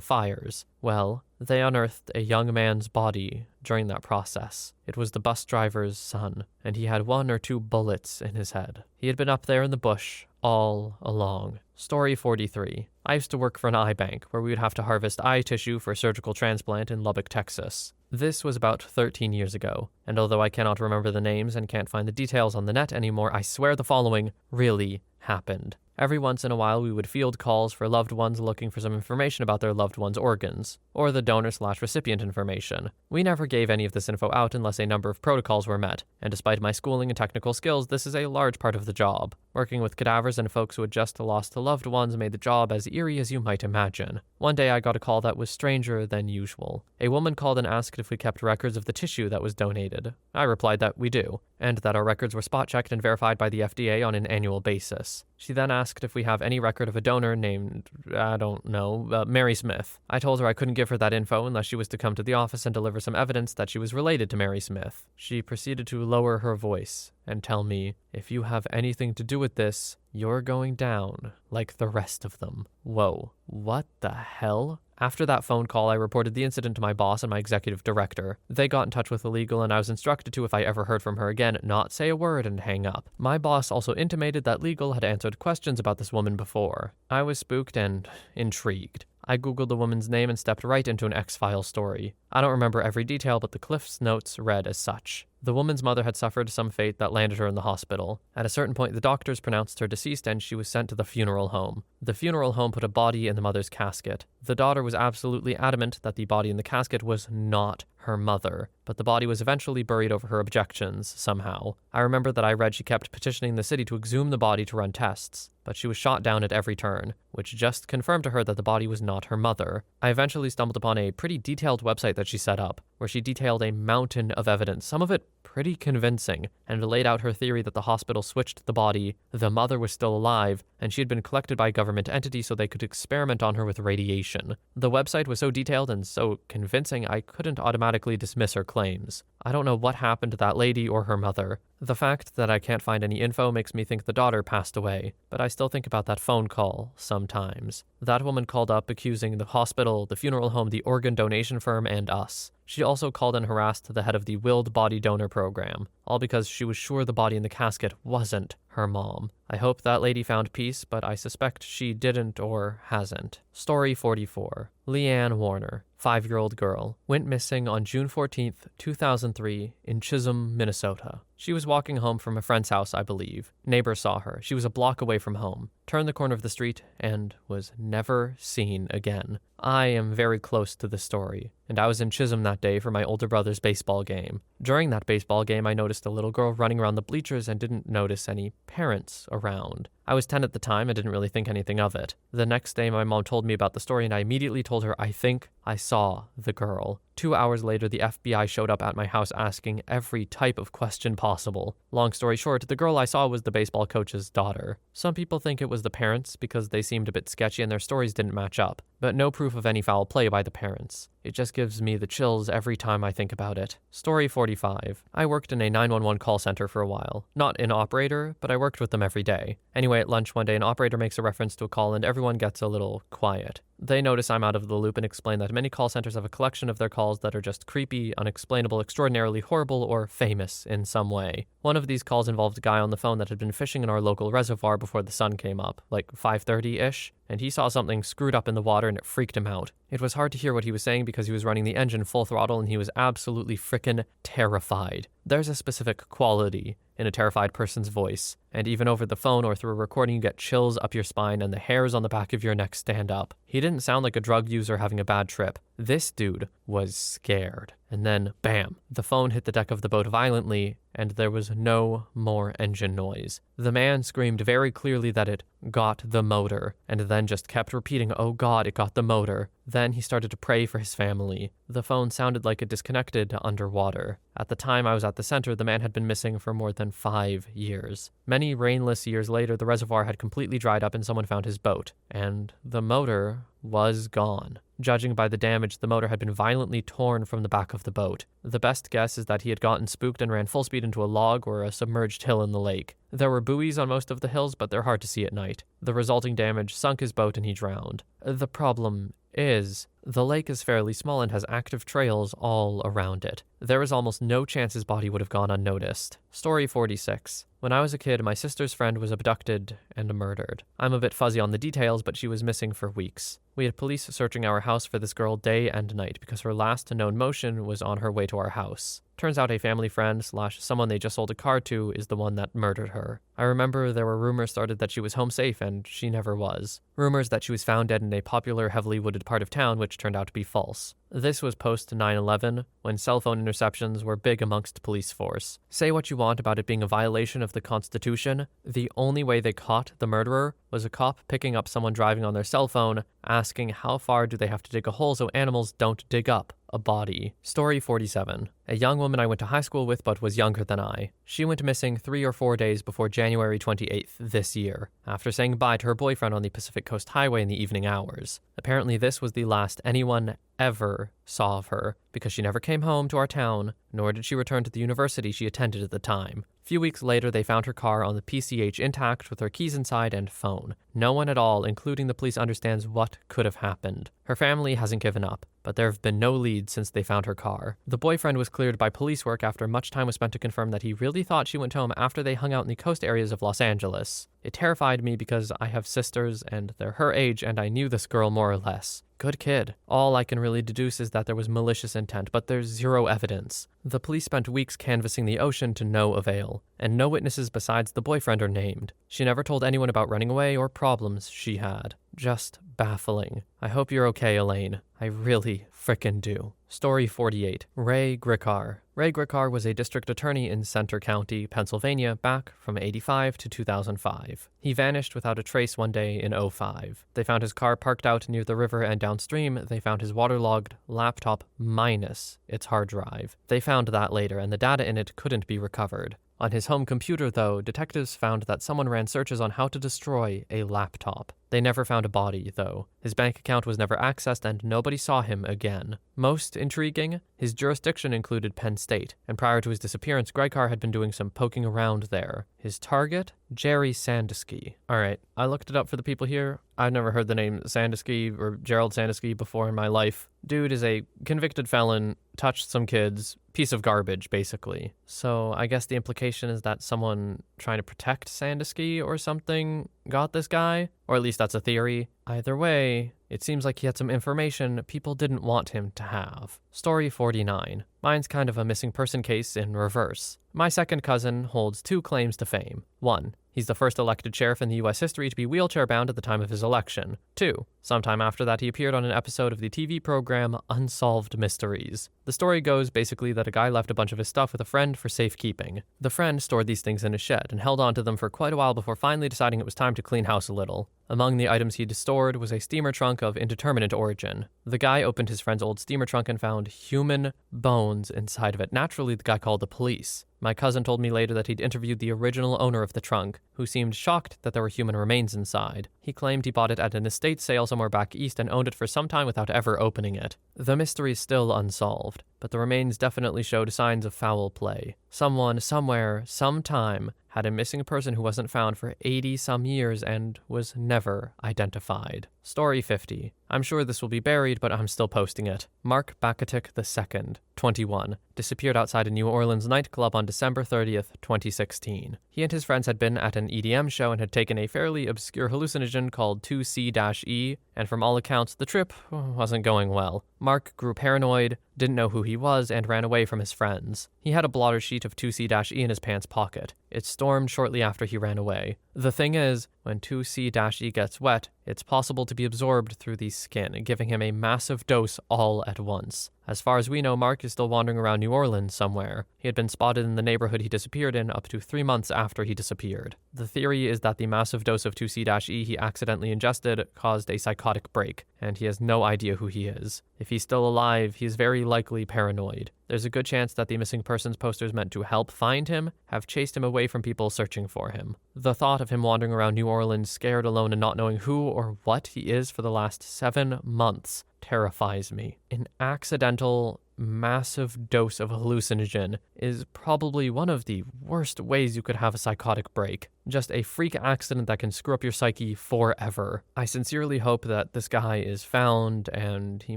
fires. Well, They unearthed a young man's body during that process. It was the bus driver's son, and he had 1 or 2 bullets in his head. He had been up there in the bush all along. Story 43. I used to work for an eye bank where we would have to harvest eye tissue for surgical transplant in Lubbock, Texas. This was about 13 years ago, and although I cannot remember the names and can't find the details on the net anymore, I swear the following really happened. Every once in a while, we would field calls for loved ones looking for some information about their loved one's organs, or the donor/recipient information. We never gave any of this info out unless a number of protocols were met, and despite my schooling and technical skills, this is a large part of the job. Working with cadavers and folks who had just lost loved ones made the job as eerie as you might imagine. One day I got a call that was stranger than usual. A woman called and asked if we kept records of the tissue that was donated. I replied that we do, and that our records were spot-checked and verified by the FDA on an annual basis. She then asked if we have any record of a donor named, Mary Smith. I told her I couldn't give her that info unless she was to come to the office and deliver some evidence that she was related to Mary Smith. She proceeded to lower her voice and tell me, if you have anything to do with this, you're going down like the rest of them. Whoa, what the hell? After that phone call, I reported the incident to my boss and my executive director. They got in touch with the legal, and I was instructed to, if I ever heard from her again, not say a word and hang up. My boss also intimated that legal had answered questions about this woman before. I was spooked and intrigued. I googled the woman's name and stepped right into an X-Files story. I don't remember every detail, but the Cliff's notes read as such. The woman's mother had suffered some fate that landed her in the hospital. At a certain point, the doctors pronounced her deceased and she was sent to the funeral home. The funeral home put a body in the mother's casket. The daughter was absolutely adamant that the body in the casket was not her mother, but the body was eventually buried over her objections somehow. I remember that I read she kept petitioning the city to exhume the body to run tests, but she was shot down at every turn, which just confirmed to her that the body was not her mother. I eventually stumbled upon a pretty detailed website that she set up, where she detailed a mountain of evidence, some of it pretty convincing, and laid out her theory that the hospital switched the body, the mother was still alive, and she had been collected by a government entity so they could experiment on her with radiation. The website was so detailed and so convincing I couldn't automatically dismiss her claims. I don't know what happened to that lady or her mother. The fact that I can't find any info makes me think the daughter passed away, but I still think about that phone call sometimes. That woman called up accusing the hospital, the funeral home, the organ donation firm, and us. She also called and harassed the head of the willed body donor program, all because she was sure the body in the casket wasn't her mom. I hope that lady found peace, but I suspect she didn't or hasn't. Story 44. Leanne Warner, 5-year-old girl, went missing on June 14th, 2003 in Chisholm, Minnesota. She was walking home from a friend's house, I believe. Neighbors saw her. She was a block away from home, turned the corner of the street, and was never seen again. I am very close to this story, and I was in Chisholm that day for my older brother's baseball game. During that baseball game, I noticed a little girl running around the bleachers and didn't notice any parents around. I was 10 at the time and didn't really think anything of it. The next day, my mom told me about the story, and I immediately told her I think I saw the girl. 2 hours later, the FBI showed up at my house asking every type of question possible. Long story short, the girl I saw was the baseball coach's daughter. Some people think it was the parents because they seemed a bit sketchy and their stories didn't match up, but no proof of any foul play by the parents. It just gives me the chills every time I think about it. Story 45. I worked in a 911 call center for a while. Not an operator, but I worked with them every day. Anyway, at lunch one day, an operator makes a reference to a call and everyone gets a little quiet. They notice I'm out of the loop and explain that many call centers have a collection of their calls that are just creepy, unexplainable, extraordinarily horrible, or famous in some way. One of these calls involved a guy on the phone that had been fishing in our local reservoir before the sun came up, like 5:30-ish, and he saw something screwed up in the water and it freaked him out. It was hard to hear what he was saying because he was running the engine full throttle and he was absolutely frickin' terrified. There's a specific quality in a terrified person's voice, and even over the phone or through a recording you get chills up your spine and the hairs on the back of your neck stand up. He didn't sound like a drug user having a bad trip. This dude was scared. And then, bam, the phone hit the deck of the boat violently, and there was no more engine noise. The man screamed very clearly that it got the motor, and then just kept repeating, "Oh God, it got the motor." Then he started to pray for his family. The phone sounded like it disconnected underwater. At the time I was at the center, the man had been missing for more than 5 years. Many rainless years later, the reservoir had completely dried up and someone found his boat, and the motor was gone. Judging by the damage, the motor had been violently torn from the back of the boat. The best guess is that he had gotten spooked and ran full speed into a log or a submerged hill in the lake. There were buoys on most of the hills, but they're hard to see at night. The resulting damage sunk his boat and he drowned. The problem is the lake is fairly small and has active trails all around it. There is almost no chance his body would have gone unnoticed. Story 46. When I was a kid, my sister's friend was abducted and murdered. I'm a bit fuzzy on the details, but she was missing for weeks. We had police searching our house for this girl day and night because her last known motion was on her way to our house. Turns out a family friend / someone they just sold a car to is the one that murdered her. I remember there were rumors started that she was home safe, and she never was. Rumors that she was found dead in a popular, heavily wooded part of town, which turned out to be false. This was post 9/11, when cell phone interceptions were big amongst police force. Say what you want about it being a violation of the Constitution, the only way they caught the murderer was a cop picking up someone driving on their cell phone, asking how far do they have to dig a hole so animals don't dig up a body. Story 47. A young woman I went to high school with but was younger than I. She went missing 3 or 4 days before January 28th this year, after saying bye to her boyfriend on the Pacific Coast Highway in the evening hours. Apparently this was the last anyone ever saw of her, because she never came home to our town, nor did she return to the university she attended at the time. A few weeks later, they found her car on the PCH intact with her keys inside and phone. No one at all, including the police, understands what could have happened. Her family hasn't given up, but there have been no leads since they found her car. The boyfriend was cleared by police work after much time was spent to confirm that he really thought she went home after they hung out in the coast areas of Los Angeles. It terrified me because I have sisters and they're her age and I knew this girl more or less. Good kid. All I can really deduce is that there was malicious intent, but there's zero evidence. The police spent weeks canvassing the ocean to no avail, and no witnesses besides the boyfriend are named. She never told anyone about running away or problems she had. Just baffling. I hope you're okay, Elaine. I really frickin' do. Story 48. Ray Gricar. Ray Gricar was a district attorney in Center County, Pennsylvania, back from 85 to 2005. He vanished without a trace one day in 05. They found his car parked out near the river, and downstream they found his waterlogged laptop minus its hard drive. They found that later, and the data in it couldn't be recovered. On his home computer, though, detectives found that someone ran searches on how to destroy a laptop. They never found a body, though. His bank account was never accessed, and nobody saw him again. Most intriguing, his jurisdiction included Penn State, and prior to his disappearance, Gricar had been doing some poking around there. His target? Jerry Sandusky. Alright, I looked it up for the people here. I've never heard the name Sandusky or Gerald Sandusky before in my life. Dude is a convicted felon, touched some kids, piece of garbage, basically. So I guess the implication is that someone trying to protect Sandusky or something got this guy, or at least that's a theory. Either way, it seems like he had some information people didn't want him to have. Story 49. Mine's kind of a missing person case in reverse. My second cousin holds 2 claims to fame. 1. He's the first elected sheriff in the U.S. history to be wheelchair-bound at the time of his election. 2. Sometime after that, he appeared on an episode of the TV program Unsolved Mysteries. The story goes basically that a guy left a bunch of his stuff with a friend for safekeeping. The friend stored these things in his shed and held on to them for quite a while before finally deciding it was time to clean house a little. Among the items he'd stored was a steamer trunk of indeterminate origin. The guy opened his friend's old steamer trunk and found human bones inside of it. Naturally, the guy called the police. My cousin told me later that he'd interviewed the original owner of the trunk, who seemed shocked that there were human remains inside. He claimed he bought it at an estate sale somewhere back east and owned it for some time without ever opening it. The mystery is still unsolved, but the remains definitely showed signs of foul play. Someone, somewhere, sometime, had a missing person who wasn't found for 80-some years and was never identified. Story 50. I'm sure this will be buried, but I'm still posting it. Mark Bakatic II, 21, disappeared outside a New Orleans nightclub on December 30th, 2016. He and his friends had been at an EDM show and had taken a fairly obscure hallucinogen called 2C-E, and from all accounts, the trip wasn't going well. Mark grew paranoid, didn't know who he was, and ran away from his friends. He had a blotter sheet of 2C-E in his pants pocket. It stormed shortly after he ran away. The thing is, when 2C-E gets wet, it's possible to be absorbed through the skin, giving him a massive dose all at once. As far as we know, Mark is still wandering around New Orleans somewhere. He had been spotted in the neighborhood he disappeared in up to 3 months after he disappeared. The theory is that the massive dose of 2C-E he accidentally ingested caused a psychotic break, and he has no idea who he is. If he's still alive, he is very likely paranoid. There's a good chance that the missing persons posters meant to help find him have chased him away from people searching for him. The thought of him wandering around New Orleans scared alone and not knowing who or what he is for the last 7 months terrifies me. An accidental massive dose of hallucinogen is probably one of the worst ways you could have a psychotic break. Just a freak accident that can screw up your psyche forever. I sincerely hope that this guy is found and he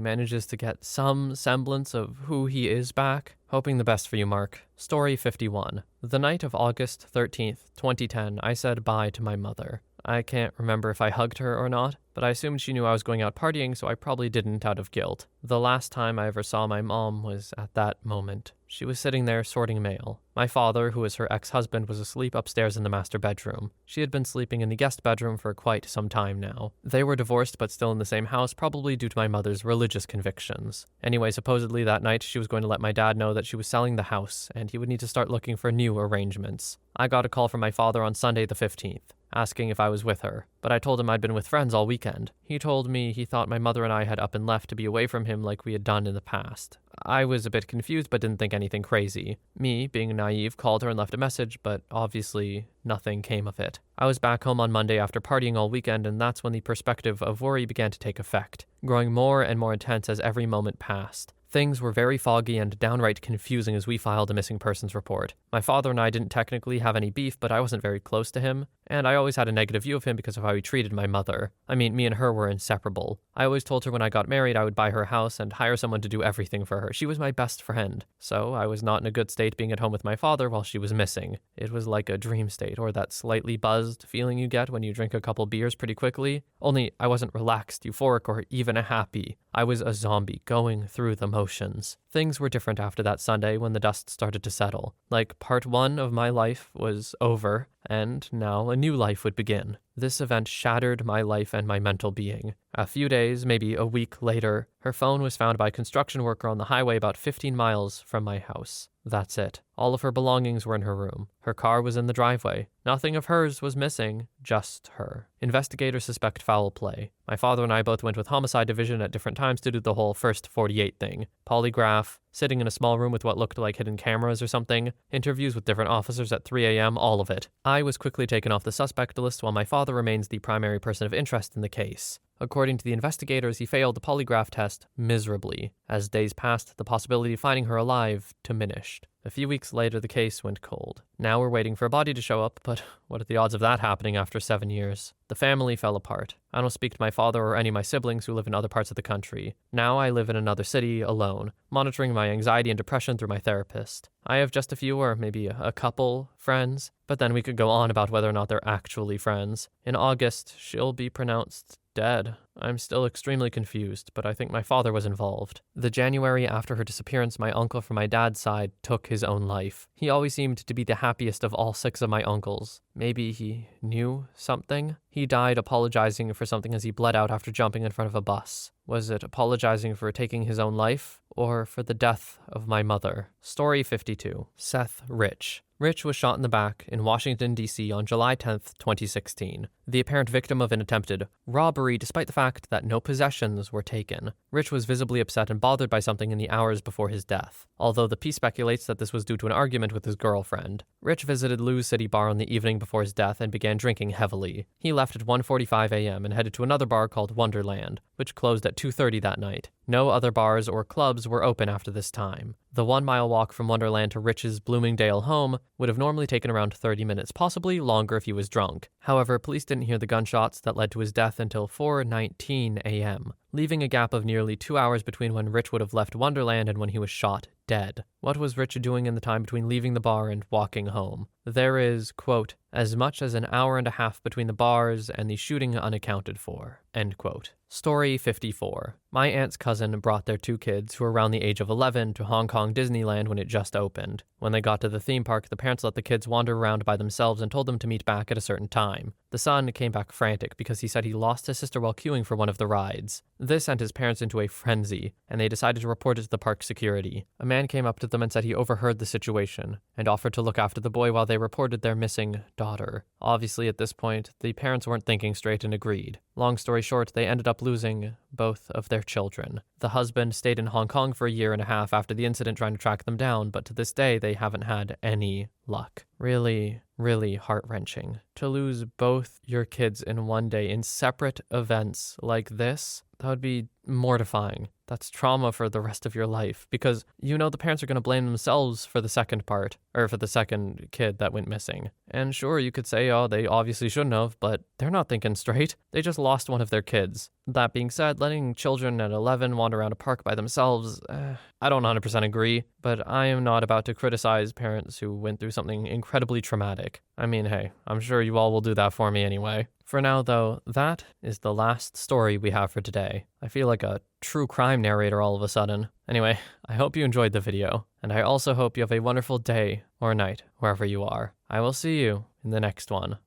manages to get some semblance of who he is back. Hoping the best for you, Mark. Story 51. The night of August 13th, 2010, I said bye to my mother. I can't remember if I hugged her or not, but I assumed she knew I was going out partying, so I probably didn't out of guilt. The last time I ever saw my mom was at that moment. She was sitting there sorting mail. My father, who was her ex-husband, was asleep upstairs in the master bedroom. She had been sleeping in the guest bedroom for quite some time now. They were divorced but still in the same house, probably due to my mother's religious convictions. Anyway, supposedly that night she was going to let my dad know that she was selling the house, and he would need to start looking for new arrangements. I got a call from my father on Sunday the 15th. Asking if I was with her, but I told him I'd been with friends all weekend. He told me he thought my mother and I had up and left to be away from him like we had done in the past. I was a bit confused but didn't think anything crazy. Me, being naive, called her and left a message, but obviously nothing came of it. I was back home on Monday after partying all weekend, and that's when the perspective of worry began to take effect, growing more and more intense as every moment passed. Things were very foggy and downright confusing as we filed a missing persons report. My father and I didn't technically have any beef, but I wasn't very close to him, and I always had a negative view of him because of how he treated my mother. I mean, me and her were inseparable. I always told her when I got married I would buy her a house and hire someone to do everything for her. She was my best friend. So I was not in a good state being at home with my father while she was missing. It was like a dream state, or that slightly buzzed feeling you get when you drink a couple beers pretty quickly. Only I wasn't relaxed, euphoric, or even happy. I was a zombie going through the motions. Things were different after that Sunday when the dust started to settle. Like part one of my life was over, and now a new life would begin. This event shattered my life and my mental being. A few days, maybe a week later, her phone was found by a construction worker on the highway about 15 miles from my house. That's it. All of her belongings were in her room. Her car was in the driveway. Nothing of hers was missing, just her. Investigators suspect foul play. My father and I both went with homicide division at different times to do the whole first 48 thing. Polygraph, sitting in a small room with what looked like hidden cameras or something, interviews with different officers at 3 a.m., all of it. I was quickly taken off the suspect list while my father remains the primary person of interest in the case. According to the investigators, he failed the polygraph test miserably. As days passed, the possibility of finding her alive diminished. A few weeks later, the case went cold. Now we're waiting for a body to show up, but what are the odds of that happening after 7 years? The family fell apart. I don't speak to my father or any of my siblings who live in other parts of the country. Now I live in another city alone, monitoring my anxiety and depression through my therapist. I have just a few or maybe a couple friends, but then we could go on about whether or not they're actually friends. In August, she'll be pronounced dead. I'm still extremely confused, but I think my father was involved. The January after her disappearance, my uncle from my dad's side took his own life. He always seemed to be the happiest of all 6 of my uncles. Maybe he knew something? He died apologizing for something as he bled out after jumping in front of a bus. Was it apologizing for taking his own life, or for the death of my mother? Story 52. Seth Rich. Rich was shot in the back in Washington, D.C. on July 10th, 2016. The apparent victim of an attempted robbery despite the fact that no possessions were taken. Rich was visibly upset and bothered by something in the hours before his death, although the piece speculates that this was due to an argument with his girlfriend. Rich visited Lou's City Bar on the evening before his death and began drinking heavily. He left at 1:45 a.m. and headed to another bar called Wonderland, which closed at 2:30 that night. No other bars or clubs were open after this time. The 1-mile walk from Wonderland to Rich's Bloomingdale home would have normally taken around 30 minutes, possibly longer if he was drunk. However, police didn't hear the gunshots that led to his death until 4:19 a.m., leaving a gap of nearly 2 hours between when Rich would have left Wonderland and when he was shot dead. What was Rich doing in the time between leaving the bar and walking home? There is, quote, as much as an hour and a half between the bars and the shooting unaccounted for, end quote. Story 54. My aunt's cousin brought their 2 kids, who were around the age of 11, to Hong Kong Disneyland when it just opened. When they got to the theme park, the parents let the kids wander around by themselves and told them to meet back at a certain time. The son came back frantic because he said he lost his sister while queuing for one of the rides. This sent his parents into a frenzy, and they decided to report it to the park security. A man came up to them and said he overheard the situation, and offered to look after the boy while they reported their missing daughter. Obviously, at this point, the parents weren't thinking straight and agreed. Long story short, they ended up losing both of their children. The husband stayed in Hong Kong for a year and a half after the incident trying to track them down, but to this day they haven't had any luck. Really, really heart-wrenching. To lose both your kids in one day in separate events like this, that would be mortifying. that's trauma for the rest of your life, because you know the parents are going to blame themselves for the second part, or for the second kid that went missing. And sure, you could say, oh, they obviously shouldn't have, but they're not thinking straight. They just lost one of their kids. That being said, letting children at 11 wander around a park by themselves, I don't 100% agree, but I am not about to criticize parents who went through something incredibly traumatic. I mean, hey, I'm sure you all will do that for me anyway. For now, though, that is the last story we have for today. I feel like a true crime narrator all of a sudden. Anyway, I hope you enjoyed the video, and I also hope you have a wonderful day or night wherever you are. I will see you in the next one.